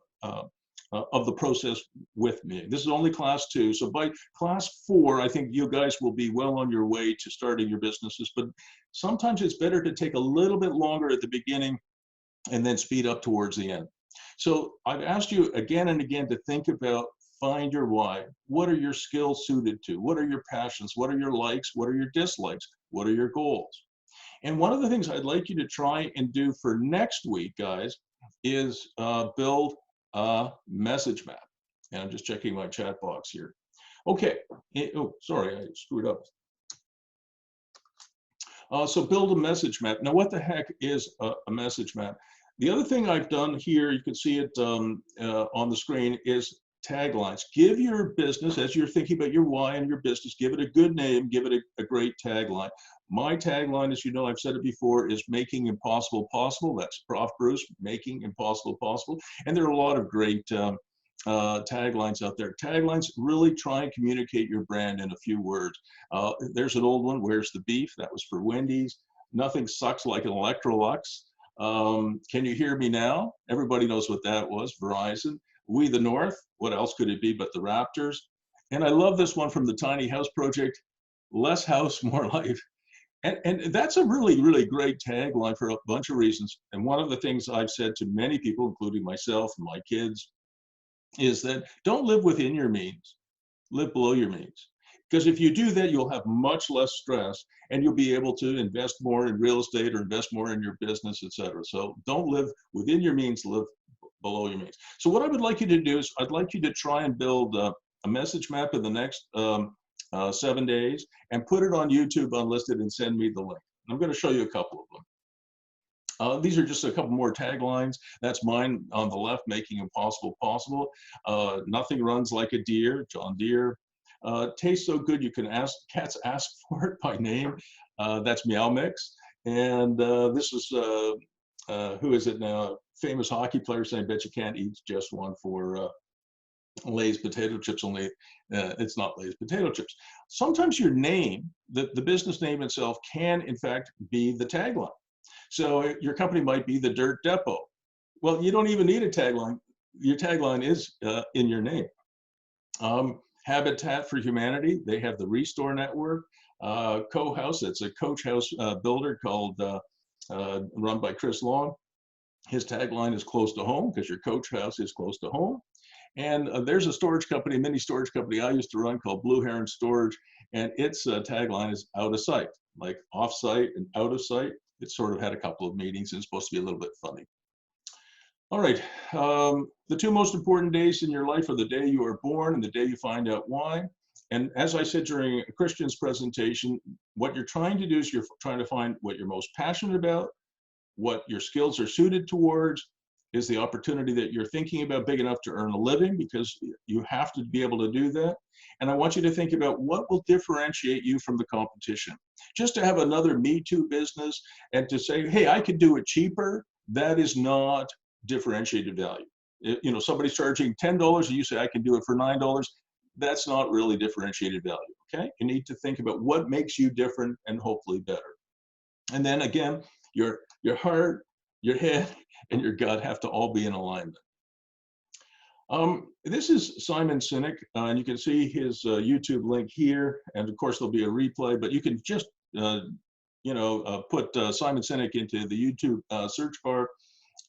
the process with me. This is only class 2. So by class 4, I think you guys will be well on your way to starting your businesses. But sometimes it's better to take a little bit longer at the beginning and then speed up towards the end. So I've asked you again and again to think about, find your why. What are your skills suited to? What are your passions? What are your likes? What are your dislikes? What are your goals? And one of the things I'd like you to try and do for next week, guys, is build a message map. And I'm just checking my chat box here. Okay. Oh, sorry, I screwed up. So build a message map. Now, what the heck is a message map? The other thing I've done here, you can see it on the screen, is taglines. Give your business, as you're thinking about your why and your business, give it a good name, give it a great tagline. My tagline, as you know, I've said it before, is making impossible possible. That's Prof. Bruce, making impossible possible. And there are a lot of great taglines out there. Taglines really try and communicate your brand in a few words. There's an old one, where's the beef? That was for Wendy's. Nothing sucks like an Electrolux. Can you hear me now? Everybody knows what that was, Verizon. We the North, what else could it be but the Raptors? And I love this one from the Tiny House Project, less house, more life. And that's a really, really great tagline for a bunch of reasons. And one of the things I've said to many people, including myself and my kids, is that don't live within your means, live below your means. Because if you do that, you'll have much less stress and you'll be able to invest more in real estate or invest more in your business, etc. So don't live within your means, live below your means. So what I would like you to do is I'd like you to try and build a message map in the next 7 days and put it on YouTube unlisted and send me the link. I'm going to show you a couple of them. These are just a couple more taglines. That's mine on the left, making impossible possible. Nothing runs like a deer, John Deere. Tastes so good you can ask, cats ask for it by name. That's Meow Mix. And this is, who is it now? Famous hockey player saying, bet you can't eat just one for Lay's potato chips, only it's not Lay's potato chips. Sometimes your name, the business name itself, can in fact be the tagline. So your company might be the Dirt Depot. Well, you don't even need a tagline. Your tagline is in your name. Habitat for Humanity, they have the Restore Network. Co-House, it's a coach house builder called, run by Chris Long. His tagline is close to home, because your coach house is close to home. And there's a storage company, mini storage company I used to run called Blue Heron Storage, and its tagline is out of sight, like off site and out of sight. It sort of had a couple of meetings and it's supposed to be a little bit funny. All right, the two most important days in your life are the day you are born and the day you find out why. And as I said during Christian's presentation, what you're trying to do is you're trying to find what you're most passionate about, what your skills are suited towards. Is the opportunity that you're thinking about big enough to earn a living, because you have to be able to do that. And I want you to think about what will differentiate you from the competition. Just to have another Me Too business and to say, hey, I could do it cheaper, that is not differentiated value. You know, somebody's charging $10 and you say, I can do it for $9. That's not really differentiated value, okay? You need to think about what makes you different and hopefully better. And then again, your heart, your head, and your gut have to all be in alignment. This is Simon Sinek, and you can see his YouTube link here, and of course there'll be a replay, but you can just put Simon Sinek into the YouTube search bar,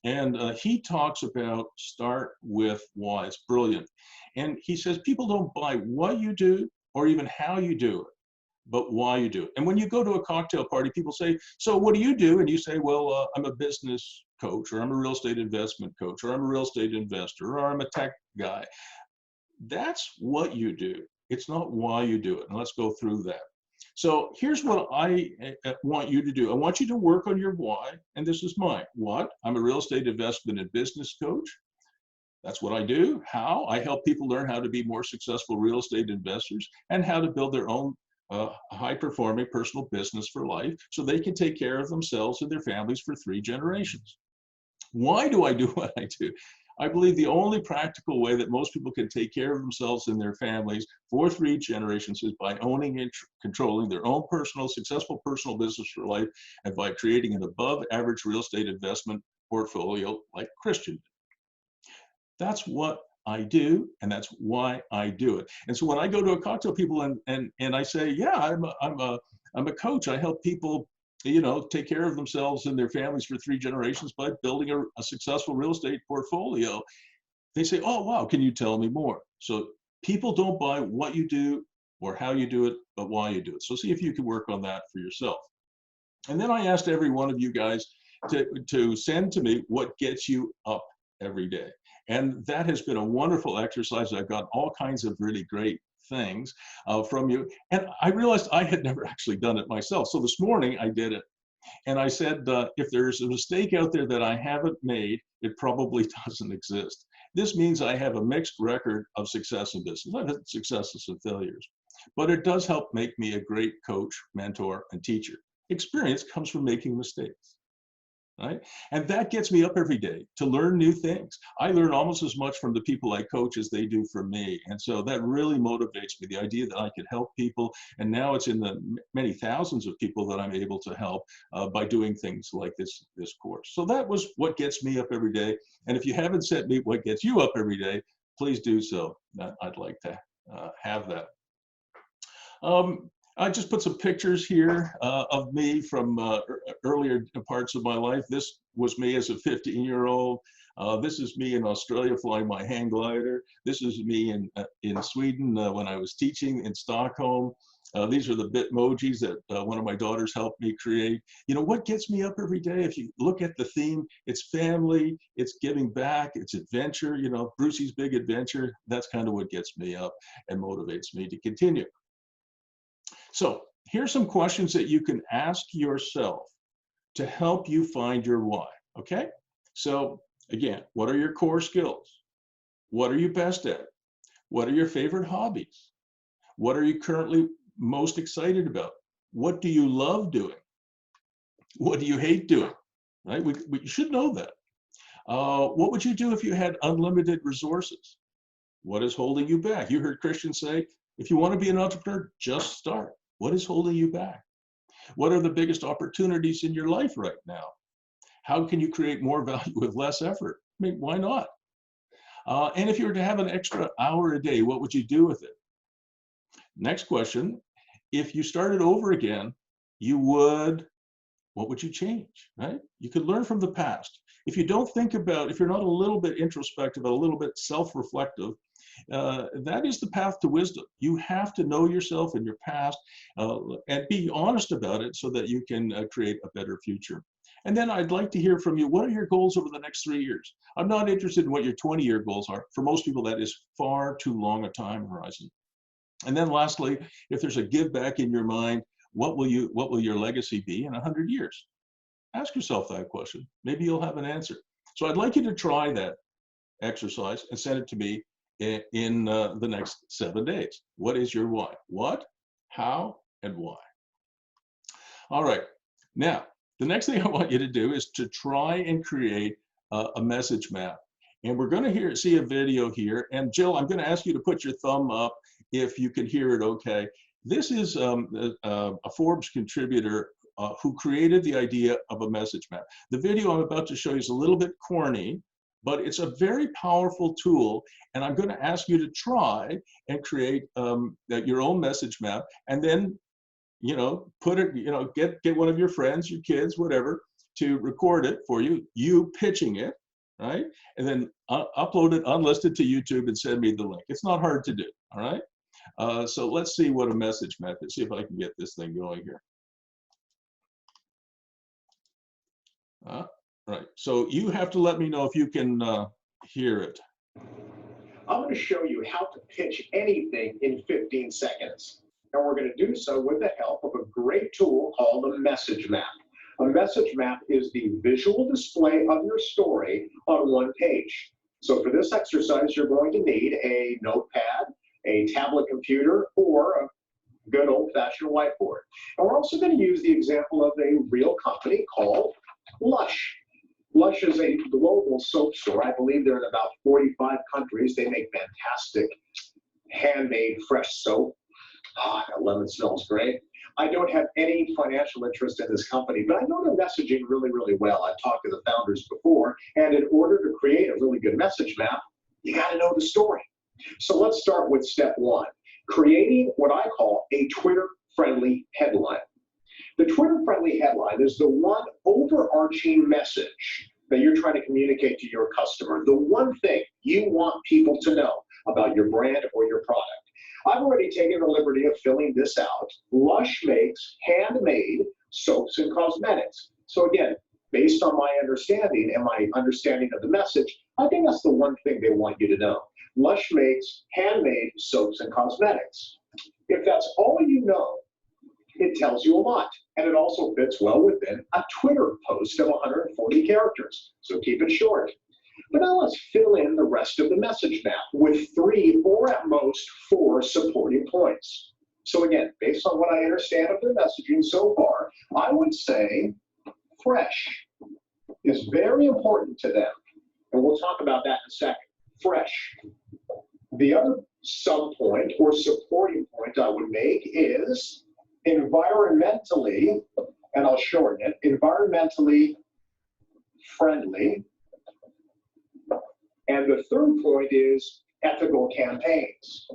and he talks about start with why. It's brilliant. And he says people don't buy what you do or even how you do it, but why you do it. And when you go to a cocktail party, people say, so what do you do? And you say, well, I'm a business coach, or I'm a real estate investment coach, or I'm a real estate investor, or I'm a tech guy. That's what you do. It's not why you do it. And let's go through that. So here's what I want you to do. I want you to work on your why, and this is mine. What? I'm a real estate investment and business coach. That's what I do. How? I help people learn how to be more successful real estate investors and how to build their own high-performing personal business for life so they can take care of themselves and their families for 3 generations. Why do I do what I do? I believe the only practical way that most people can take care of themselves and their families for 3 generations is by owning and controlling their own successful personal business for life, and by creating an above-average real estate investment portfolio like Christian did. That's what I do, and that's why I do it. And so when I go to a cocktail people and I say, yeah, I'm a coach. I help people, take care of themselves and their families for 3 generations by building a successful real estate portfolio. They say, oh, wow, can you tell me more? So people don't buy what you do or how you do it, but why you do it. So see if you can work on that for yourself. And then I asked every one of you guys to send to me what gets you up every day. And that has been a wonderful exercise. I've got all kinds of really great things from you. And I realized I had never actually done it myself. So this morning I did it. And I said, if there's a mistake out there that I haven't made, it probably doesn't exist. This means I have a mixed record of success in business. I've had successes and failures, but it does help make me a great coach, mentor, and teacher. Experience comes from making mistakes, right? And that gets me up every day to learn new things. I learn almost as much from the people I coach as they do from me. And so that really motivates me, the idea that I could help people. And now it's in the many thousands of people that I'm able to help by doing things like this course. So that was what gets me up every day. And if you haven't sent me what gets you up every day, please do so. I'd like to have that. I just put some pictures here of me from earlier parts of my life. This was me as a 15-year-old. This is me in Australia flying my hang glider. This is me in Sweden when I was teaching in Stockholm. These are the Bitmojis that one of my daughters helped me create. You know, what gets me up every day, if you look at the theme, it's family, it's giving back, it's adventure, you know, Brucey's Big Adventure. That's kind of what gets me up and motivates me to continue. So here's some questions that you can ask yourself to help you find your why, okay? So again, what are your core skills? What are you best at? What are your favorite hobbies? What are you currently most excited about? What do you love doing? What do you hate doing, right? We should know that. What would you do if you had unlimited resources? What is holding you back? You heard Christian say, if you want to be an entrepreneur, just start. What is holding you back? What are the biggest opportunities in your life right now? How can you create more value with less effort? I mean, why not? And if you were to have an extra hour a day, what would you do with it? Next question, if you started over again, what would you change, right? You could learn from the past. If you don't think about, if you're not a little bit introspective, a little bit self-reflective, that is the path to wisdom. You have to know yourself and your past and be honest about it so that you can create a better future. And then I'd like to hear from you, what are your goals over the next 3 years? I'm not interested in what your 20-year goals are. For most people, that is far too long a time horizon. And then lastly, if there's a give back in your mind, what will your legacy be in 100 years? Ask yourself that question. Maybe you'll have an answer. So I'd like you to try that exercise and send it to me in the next 7 days. What is your why? What, how, and why? All right. Now, the next thing I want you to do is to try and create a message map. And we're going to see a video here. And Jill, I'm going to ask you to put your thumb up if you can hear it okay. This is a Forbes contributor who created the idea of a message map. The video I'm about to show you is a little bit corny, but it's a very powerful tool. And I'm going to ask you to try and create your own message map. And then, you know, put it, you know, get one of your friends, your kids, whatever, to record it for you, you pitching it, right? And then upload it unlisted to YouTube and send me the link. It's not hard to do, all right? So let's see what a message map is. See if I can get this thing going here. Right, so you have to let me know if you can hear it.
I'm going to show you how to pitch anything in 15 seconds. And we're going to do so with the help of a great tool called a message map. A message map is the visual display of your story on one page. So for this exercise, you're going to need a notepad, a tablet computer, or a good old-fashioned whiteboard. And we're also going to use the example of a real company called Lush. Lush is a global soap store. I believe they're in about 45 countries. They make fantastic handmade fresh soap. That lemon smells great. I don't have any financial interest in this company, but I know their messaging really, really well. I've talked to the founders before, and in order to create a really good message map, you got to know the story. So let's start with step one, creating what I call a Twitter-friendly headline. The Twitter-friendly headline is the one overarching message that you're trying to communicate to your customer, the one thing you want people to know about your brand or your product. I've already taken the liberty of filling this out. Lush makes handmade soaps and cosmetics. So again, based on my understanding and my understanding of the message, I think that's the one thing they want you to know. Lush makes handmade soaps and cosmetics. If that's all you know, It tells you a lot, and it also fits well within a Twitter post of 140 characters, so keep it short. But now let's fill in the rest of the message map with 3 or at most 4 supporting points. So again, based on what I understand of their messaging so far, I would say fresh is very important to them. And we'll talk about that in a second. Fresh. The other sub-point or supporting point I would make is environmentally, and I'll shorten it, environmentally friendly. And the third point is ethical campaigns.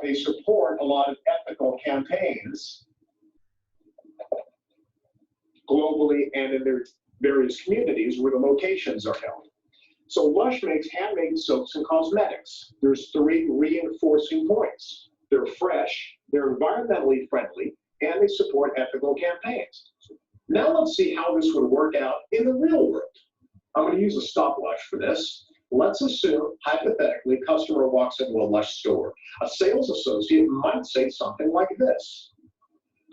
They support a lot of ethical campaigns globally and in their various communities where the locations are held. So Lush makes handmade soaps and cosmetics. There's 3 reinforcing points. They're fresh, they're environmentally friendly, and they support ethical campaigns. Now let's see how this would work out in the real world. I'm going to use a stopwatch for this. Let's assume, hypothetically, a customer walks into a Lush store. A sales associate might say something like this.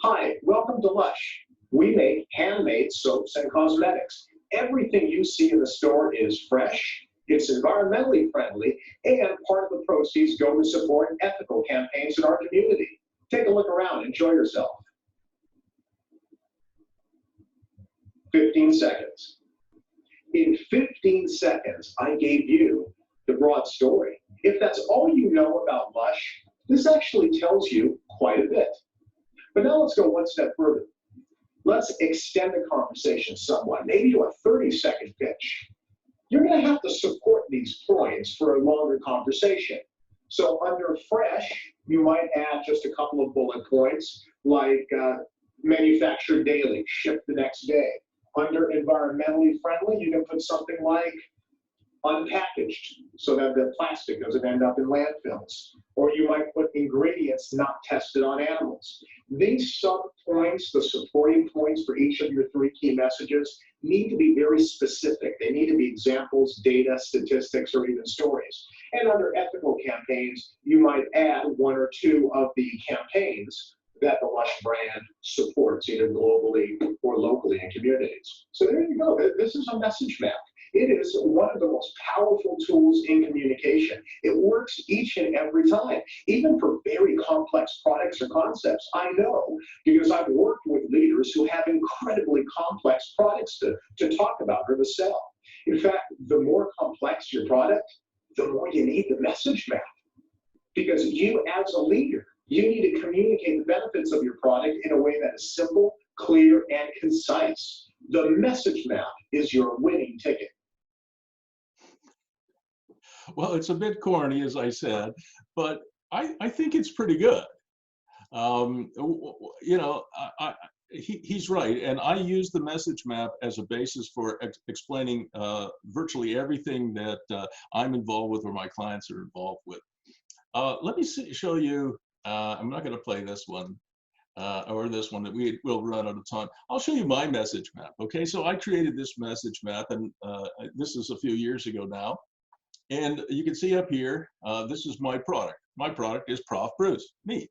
Hi, welcome to Lush. We make handmade soaps and cosmetics. Everything you see in the store is fresh, it's environmentally friendly, and part of the proceeds go to support ethical campaigns in our community. Take a look around, enjoy yourself. 15 seconds. In 15 seconds, I gave you the broad story. If that's all you know about Lush, this actually tells you quite a bit. But now let's go one step further. Let's extend the conversation somewhat, maybe to a 30-second pitch. You're going to have to support these points for a longer conversation. So under fresh, you might add just a couple of bullet points like manufactured daily, shipped the next day. Under environmentally friendly, you can put something like unpackaged so that the plastic doesn't end up in landfills. Or you might put ingredients not tested on animals. These sub-points, the supporting points for each of your 3 key messages, need to be very specific. They need to be examples, data, statistics, or even stories. And under ethical campaigns, you might add 1 or 2 of the campaigns that the Lush brand supports, either globally or locally in communities. So there you go. This is a message map. It is one of the most powerful tools in communication. It works each and every time, even for very complex products or concepts. I know because I've worked with leaders who have incredibly complex products to talk about or to sell. In fact, the more complex your product, the more you need the message map. Because you, as a leader, you need to communicate the benefits of your product in a way that is simple, clear, and concise. The message map is your winning ticket.
Well, it's a bit corny, as I said, but I think it's pretty good. You know, he's right. And I use the message map as a basis for explaining virtually everything that I'm involved with or my clients are involved with. Let me show you, I'm not going to play this one. Or this one that we will run out of time. I'll show you my message map. Okay, so I created this message map, and this is a few years ago now. And you can see up here, this is my product. My product is Prof. Bruce, me.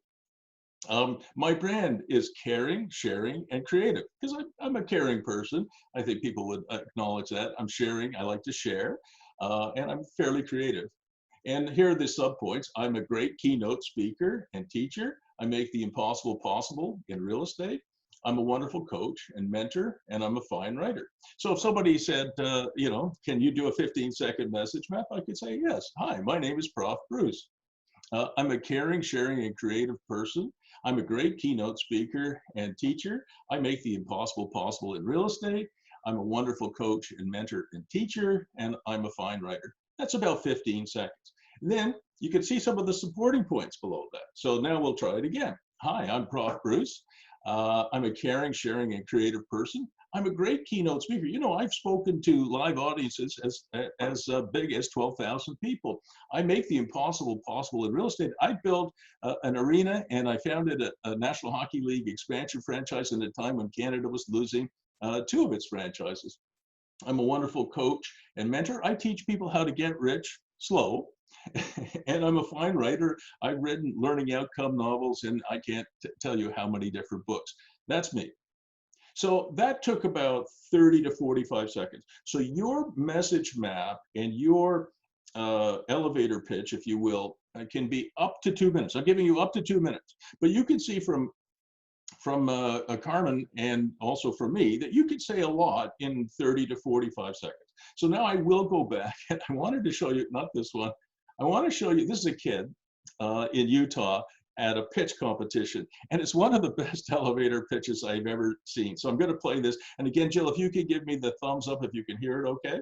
My brand is caring, sharing, and creative, because I'm a caring person. I think people would acknowledge that. I'm sharing, I like to share, and I'm fairly creative. And here are the subpoints. I'm a great keynote speaker and teacher. I make the impossible possible in real estate. I'm a wonderful coach and mentor, and I'm a fine writer. So if somebody said, you know, can you do a 15-second message map? I could say, yes. Hi, my name is Prof. Bruce. I'm a caring, sharing, and creative person. I'm a great keynote speaker and teacher. I make the impossible possible in real estate. I'm a wonderful coach and mentor and teacher, and I'm a fine writer. That's about 15 seconds. And then you can see some of the supporting points below that. So now we'll try it again. Hi, I'm Prof. Bruce. I'm a caring, sharing, and creative person. I'm a great keynote speaker. You know, I've spoken to live audiences as big as 12,000 people. I make the impossible possible in real estate. I built an arena, and I founded a National Hockey League expansion franchise in a time when Canada was losing 2 of its franchises. I'm a wonderful coach and mentor. I teach people how to get rich slow And I'm a fine writer. I've written learning outcome novels, and I can't tell you how many different books. That's me. So that took about 30 to 45 seconds. So your message map and your elevator pitch, if you will, can be up to 2 minutes. I'm giving you up to 2 minutes. But you can see from Carmen and also from me that you could say a lot in 30 to 45 seconds. So now I will go back, and I wanted to show you, not this one, I want to show you, this is a kid in Utah at a pitch competition, and it's one of the best elevator pitches I've ever seen. So I'm going to play this. And again, Jill, if you could give me the thumbs up if you can hear it, okay?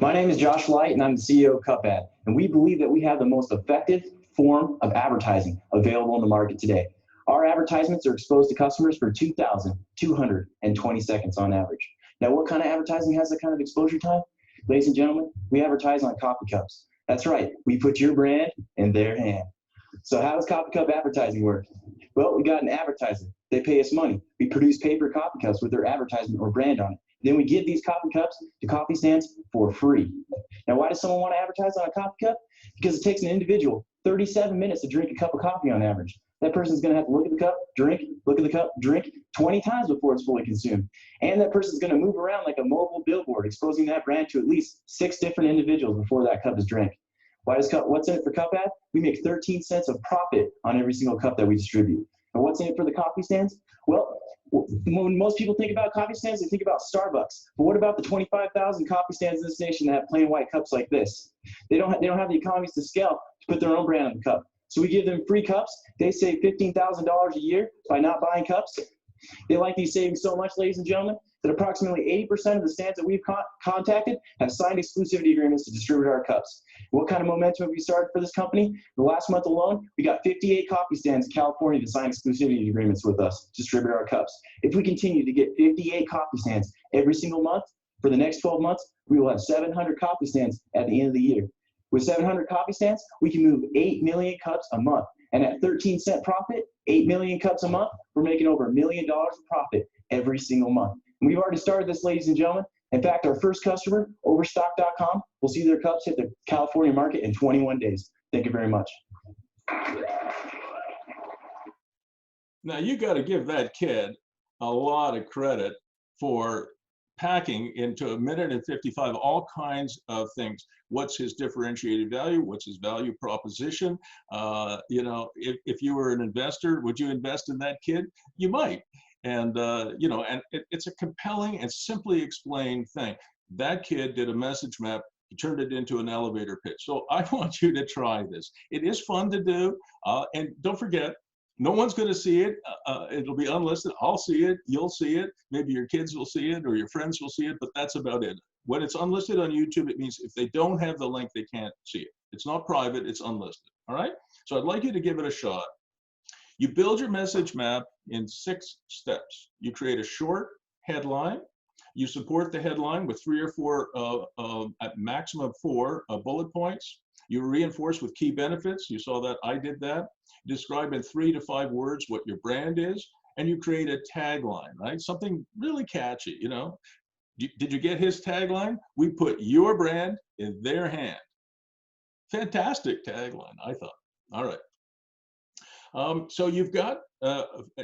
My name is Josh Light, and I'm the CEO of CupAd, and we believe that we have the most effective form of advertising available in the market today. Our advertisements are exposed to customers for 2,220 seconds on average. Now, what kind of advertising has that kind of exposure time? Ladies and gentlemen, we advertise on coffee cups. That's right, we put your brand in their hand. So how does coffee cup advertising work? Well, we got an advertiser. They pay us money. We produce paper coffee cups with their advertisement or brand on it. Then we give these coffee cups to coffee stands for free. Now, why does someone want to advertise on a coffee cup? Because it takes an individual 37 minutes to drink a cup of coffee on average. That person's going to have to look at the cup, drink, look at the cup, drink 20 times before it's fully consumed. And that person's going to move around like a mobile billboard, exposing that brand to at least 6 different individuals before that cup is drank. What's in it for CupAd? We make 13 cents of profit on every single cup that we distribute. And what's in it for the coffee stands? Well, when most people think about coffee stands, they think about Starbucks. But what about the 25,000 coffee stands in this nation that have plain white cups like this? They don't have the economies to scale to put their own brand on the cup. So we give them free cups. They save $15,000 a year by not buying cups. They like these savings so much, ladies and gentlemen, that approximately 80% of the stands that we've contacted have signed exclusivity agreements to distribute our cups. What kind of momentum have we started for this company? The last month alone, we got 58 coffee stands in California to sign exclusivity agreements with us to distribute our cups. If we continue to get 58 coffee stands every single month for the next 12 months, we will have 700 coffee stands at the end of the year. With 700 coffee stands, we can move 8 million cups a month. And at 13-cent profit, 8 million cups a month, we're making over $1 million of profit every single month. And we've already started this, ladies and gentlemen. In fact, our first customer, Overstock.com, will see their cups hit the California market in 21 days. Thank you very much.
Now, you got to give that kid a lot of credit for packing into 1:55 all kinds of things. What's his differentiated value? What's his value proposition? You know, if you were an investor, would you invest in that kid? You might. And, you know, and it's a compelling and simply explained thing. That kid did a message map. He turned it into an elevator pitch. So I want you to try this. It is fun to do. And don't forget, no one's going to see it. It'll be unlisted. I'll see it. You'll see it. Maybe your kids will see it or your friends will see it, but that's about it. When it's unlisted on YouTube, it means if they don't have the link, they can't see it. It's not private, it's unlisted. All right? So I'd like you to give it a shot. You build your message map in 6 steps. You create a short headline. You support the headline with 3 or 4, at maximum 4 bullet points. You reinforce with key benefits. You saw that, I did that. Describe in 3 to 5 words what your brand is, and you create a tagline, right? Something really catchy, you know. Did you get his tagline? We put your brand in their hand. Fantastic tagline, I thought. All right. So you've got,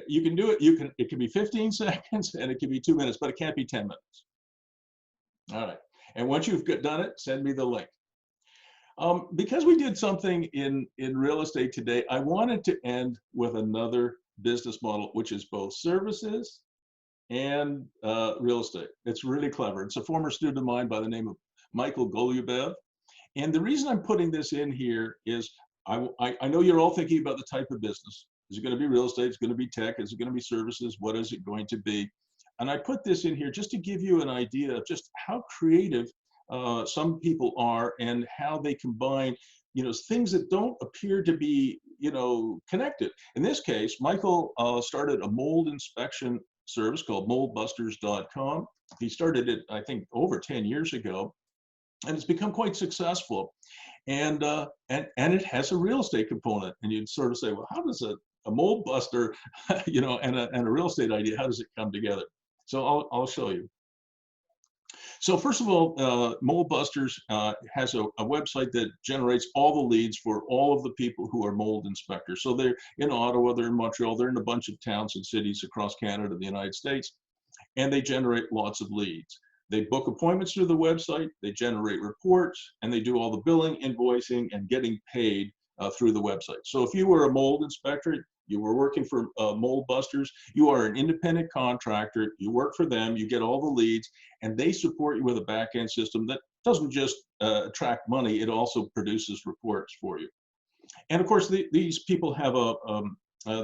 you can do it. It can be 15 seconds and it can be 2 minutes, but it can't be 10 minutes. All right. And once you've done it, send me the link. Because we did something in real estate today, I wanted to end with another business model, which is both services and real estate. It's really clever. It's a former student of mine by the name of Michael Golubev. And the reason I'm putting this in here is I know you're all thinking about the type of business. Is it going to be real estate? Is it going to be tech? Is it going to be services? What is it going to be? And I put this in here just to give you an idea of just how creative some people are and how they combine, you know, things that don't appear to be, you know, connected. In this case, Michael started a mold inspection service called moldbusters.com. He started it, I think, over 10 years ago, and it's become quite successful. And it has a real estate component. And you'd sort of say, well, how does a mold buster, you know, and a real estate idea, how does it come together? So I'll show you. So first of all, Mold Busters has a website that generates all the leads for all of the people who are mold inspectors. So they're in Ottawa, they're in Montreal, they're in a bunch of towns and cities across Canada, the United States, and they generate lots of leads. They book appointments through the website, they generate reports, and they do all the billing, invoicing, and getting paid through the website. So if you were a mold inspector, you were working for Mold Busters, you are an independent contractor, you work for them, you get all the leads, and they support you with a back-end system that doesn't just attract money, it also produces reports for you. And of course, these people have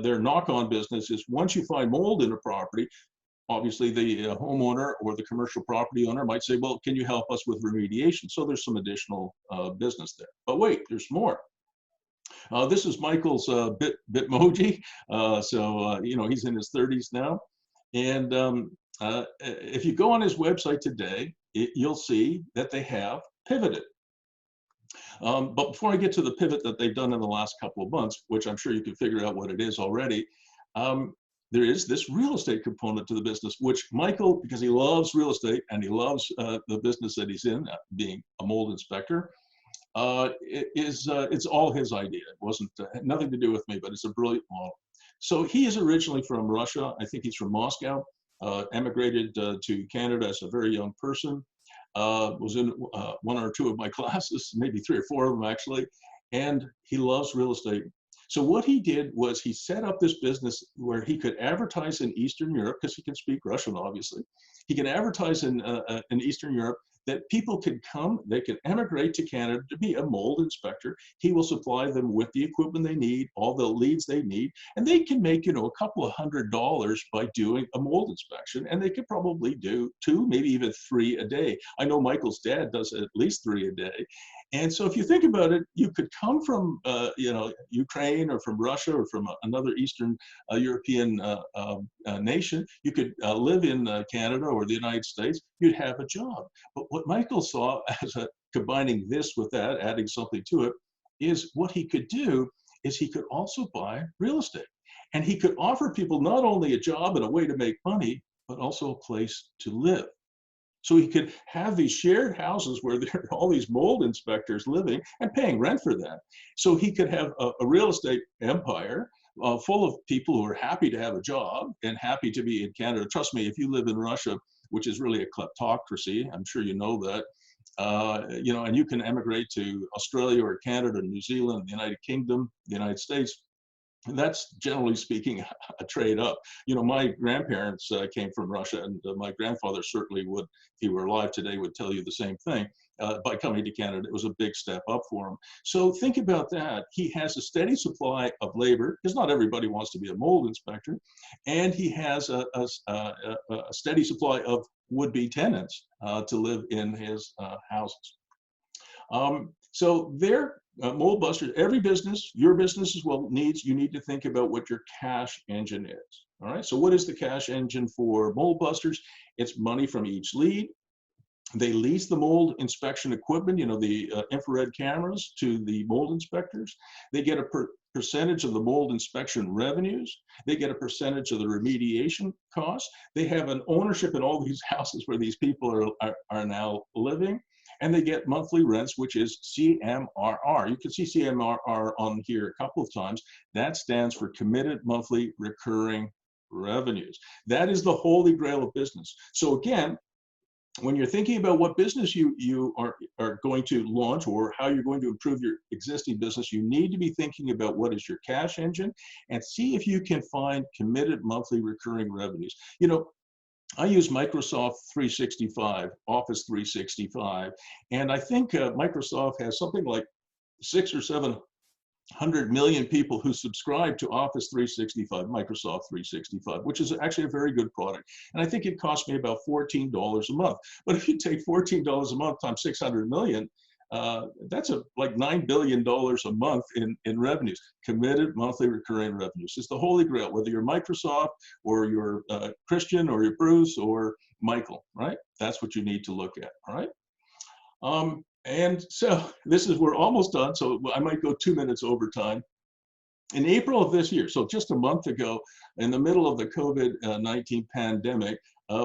their knock-on business is once you find mold in a property, obviously the homeowner or the commercial property owner might say, well, can you help us with remediation? So there's some additional business there. But wait, there's more. This is Michael's Bitmoji. You know, he's in his 30s now. And if you go on his website today, you'll see that they have pivoted. But before I get to the pivot that they've done in the last couple of months, which I'm sure you can figure out what it is already, there is this real estate component to the business, which Michael, because he loves real estate and he loves the business that he's in, being a mold inspector, it's all his idea. It wasn't nothing to do with me, but it's a brilliant model. So he is originally from Russia. I think he's from Moscow, emigrated to Canada as a very young person, was in one or two of my classes, maybe 3 or 4 of them actually, and he loves real estate. So what he did was he set up this business where he could advertise in Eastern Europe, because he can speak Russian, obviously. He can advertise in Eastern Europe that people could come, they can emigrate to Canada to be a mold inspector. He will supply them with the equipment they need, all the leads they need, and they can make, you know, a couple of $100 by doing a mold inspection, and they could probably do 2, maybe even 3 a day. I know Michael's dad does at least 3 a day. And so if you think about it, you could come from, you know, Ukraine or from Russia or from another Eastern European nation. You could live in Canada or the United States. You'd have a job. But what Michael saw as combining this with that, adding something to it, is what he could do is he could also buy real estate. And he could offer people not only a job and a way to make money, but also a place to live. So he could have these shared houses where there are all these mold inspectors living and paying rent for that. So he could have a real estate empire full of people who are happy to have a job and happy to be in Canada. Trust me, if you live in Russia, which is really a kleptocracy, I'm sure you know that, you know, and you can emigrate to Australia or Canada, New Zealand, the United Kingdom, the United States. And that's generally speaking a trade up. You know, my grandparents came from Russia, and my grandfather certainly would, if he were alive today, would tell you the same thing. By coming to Canada, it was a big step up for him. So think about that. He has a steady supply of labor, because not everybody wants to be a mold inspector, and he has a steady supply of would-be tenants to live in his houses. So they're Mold Busters, every business, your business as well, you need to think about what your cash engine is. All right, so what is the cash engine for Mold Busters? It's money from each lead. They lease the mold inspection equipment, you know, the infrared cameras to the mold inspectors. They get a percentage of the mold inspection revenues. They get a percentage of the remediation costs. They have an ownership in all these houses where these people are now living. And they get monthly rents, which is CMRR. You can see CMRR on here a couple of times. That stands for Committed Monthly Recurring Revenues. That is the holy grail of business. So again, when you're thinking about what business you are going to launch or how you're going to improve your existing business, you need to be thinking about what is your cash engine and see if you can find committed monthly recurring revenues. You know, I use Microsoft 365, Office 365, and I think Microsoft has something like 600 or 700 million people who subscribe to Office 365, Microsoft 365, which is actually a very good product. And I think it cost me about $14 a month. But if you take $14 a month times 600 million, that's like $9 billion a month in revenues, committed monthly recurring revenues. It's the holy grail, whether you're Microsoft or you're Christian or you're Bruce or Michael, right? That's what you need to look at, all right? And so we're almost done, so I might go 2 minutes over time. In April of this year, so just a month ago, in the middle of the COVID-19 pandemic,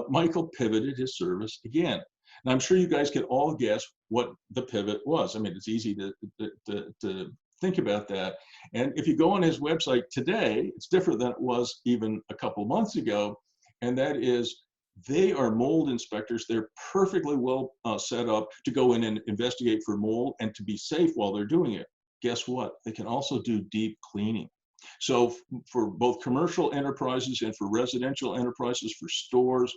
Michael pivoted his service again. And I'm sure you guys can all guess what the pivot was. I mean, it's easy to think about that. And if you go on his website today, it's different than it was even a couple months ago. And that is, they are mold inspectors. They're perfectly well set up to go in and investigate for mold and to be safe while they're doing it. Guess what? They can also do deep cleaning. So for both commercial enterprises and for residential enterprises, for stores,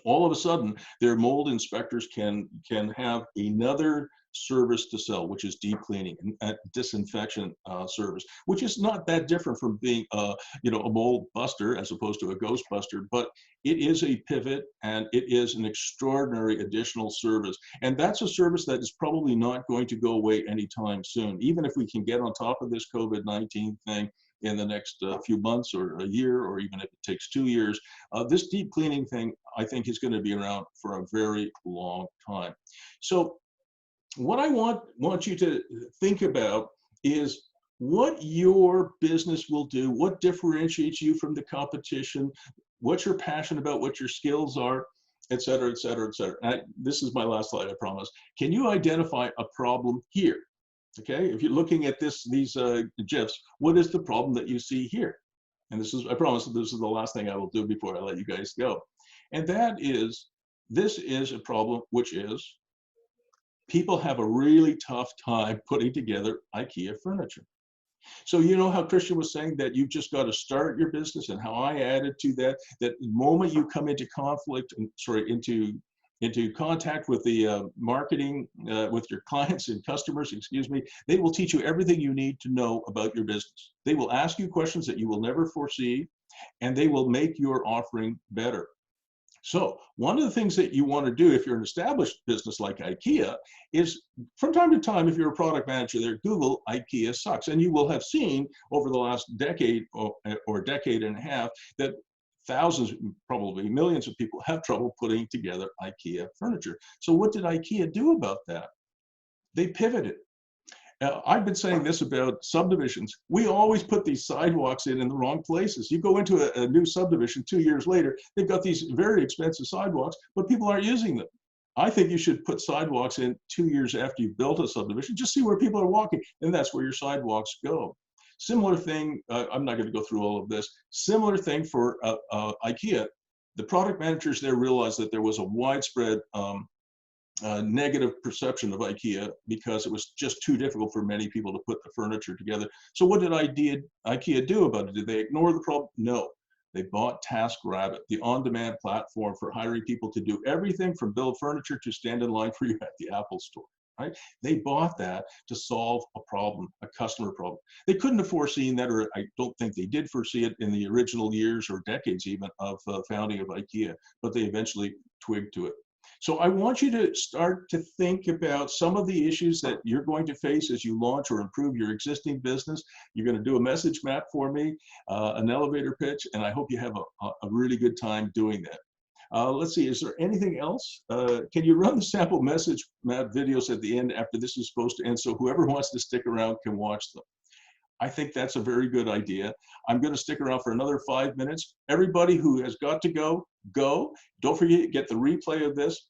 all of a sudden, their mold inspectors can have another service to sell, which is deep cleaning and disinfection service, which is not that different from being a mold buster as opposed to a ghost buster, but it is a pivot and it is an extraordinary additional service. And that's a service that is probably not going to go away anytime soon, even if we can get on top of this COVID-19 thing in the next few months or a year, or even if it takes 2 years. This deep cleaning thing, I think, is going to be around for a very long time. So what I want you to think about is what your business will do, what differentiates you from the competition, what you're passionate about, what your skills are, et cetera, et cetera, et cetera. This is my last slide, I promise. Can you identify a problem here? Okay, if you're looking at these GIFs, what is the problem that you see here? And this is, I promise, this is the last thing I will do before I let you guys go. And that is, this is a problem which is, people have a really tough time putting together IKEA furniture. So you know how Christian was saying that you've just got to start your business, and how I added to that, that the moment you come into conflict, into contact with the marketing, with your clients and customers, excuse me, they will teach you everything you need to know about your business. They will ask you questions that you will never foresee, and they will make your offering better. So one of the things that you want to do if you're an established business like IKEA is, from time to time, if you're a product manager there, Google IKEA sucks. And you will have seen over the last decade or decade and a half that thousands, probably millions of people have trouble putting together IKEA furniture. So what did IKEA do about that? They pivoted. I've been saying this about subdivisions. We always put these sidewalks in the wrong places. You go into a new subdivision 2 years later, they've got these very expensive sidewalks, but people aren't using them. I think you should put sidewalks in 2 years after you've built a subdivision. Just see where people are walking, and that's where your sidewalks go. Similar thing, I'm not going to go through all of this. Similar thing for IKEA. The product managers there realized that there was a widespread negative perception of IKEA because it was just too difficult for many people to put the furniture together. So what did IKEA do about it? Did they ignore the problem? No. They bought TaskRabbit, the on-demand platform for hiring people to do everything from build furniture to stand in line for you at the Apple store. Right? They bought that to solve a problem, a customer problem. They couldn't have foreseen that, or I don't think they did foresee it in the original years or decades even of founding of IKEA, but they eventually twigged to it. So I want you to start to think about some of the issues that you're going to face as you launch or improve your existing business. You're going to do a message map for me, an elevator pitch, and I hope you have a really good time doing that. Let's see, is there anything else? Can you run the sample message map videos at the end after this is supposed to end, so whoever wants to stick around can watch them? I think that's a very good idea. I'm going to stick around for another 5 minutes. Everybody who has got to go, go. Don't forget, get the replay of this.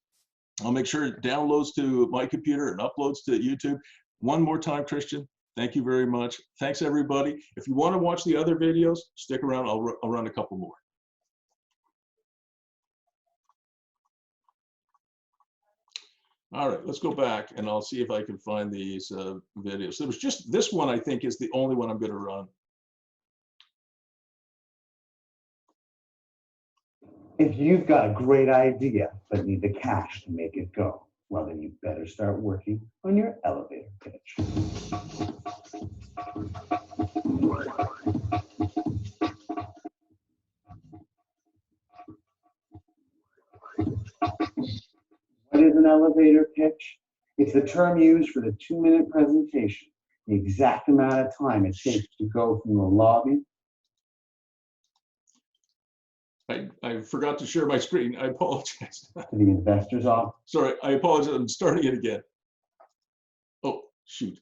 I'll make sure it downloads to my computer and uploads to YouTube. One more time, Christian, thank you very much. Thanks, everybody. If you want to watch the other videos, stick around. I'll run a couple more. All right, let's go back and I'll see if I can find these videos. There was just this one, I think, is the only one I'm going to run.
If you've got a great idea but need the cash to make it go, well, then you better start working on your elevator pitch. What is an elevator pitch? It's the term used for the 2-minute presentation, the exact amount of time it takes to go from the lobby.
I forgot to share my screen. I apologize.
To the investor's office.
Sorry, I apologize. I'm starting it again. Oh, shoot.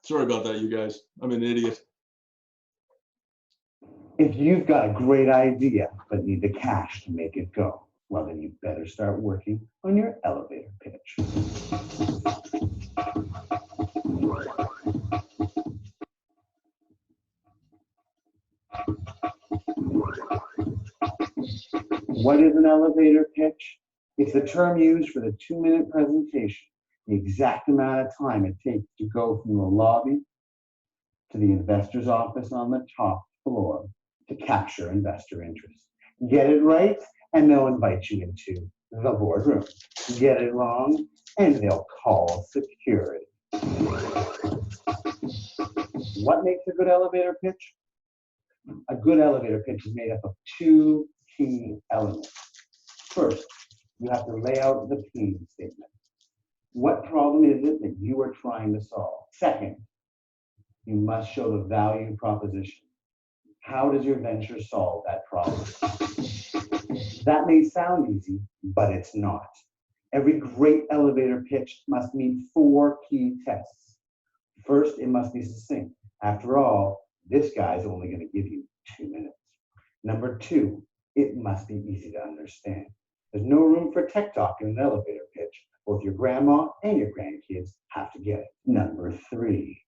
Sorry about that, you guys. I'm an idiot.
If you've got a great idea but need the cash to make it go, Well, then you better start working on your elevator pitch. What is an elevator pitch? It's the term used for the 2-minute presentation, the exact amount of time it takes to go from the lobby to the investor's office on the top floor to capture investor interest. Get it right, and they'll invite you into the boardroom. Get it wrong, and they'll call security. What makes a good elevator pitch? A good elevator pitch is made up of 2 key elements. First, you have to lay out the theme statement. What problem is it that you are trying to solve? Second, you must show the value proposition. How does your venture solve that problem? That may sound easy, but it's not. Every great elevator pitch must meet 4 key tests. First, it must be succinct. After all, this guy's only going to give you 2 minutes. Number 2, it must be easy to understand. There's no room for tech talk in an elevator pitch. Both your grandma and your grandkids have to get it. Number 3,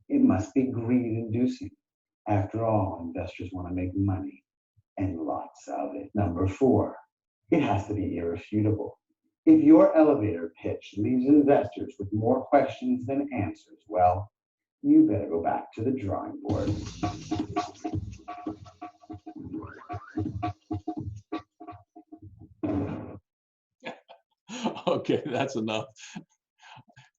it must be greed-inducing. After all, investors want to make money, and lots of it. Number 4, it has to be irrefutable. If your elevator pitch leaves investors with more questions than answers, well, you better go back to the drawing board.
Okay, that's enough.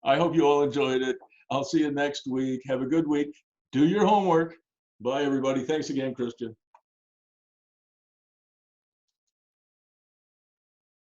I hope you all enjoyed it. I'll see you next week. Have a good week. Do your homework. Bye, everybody. Thanks again, Christian.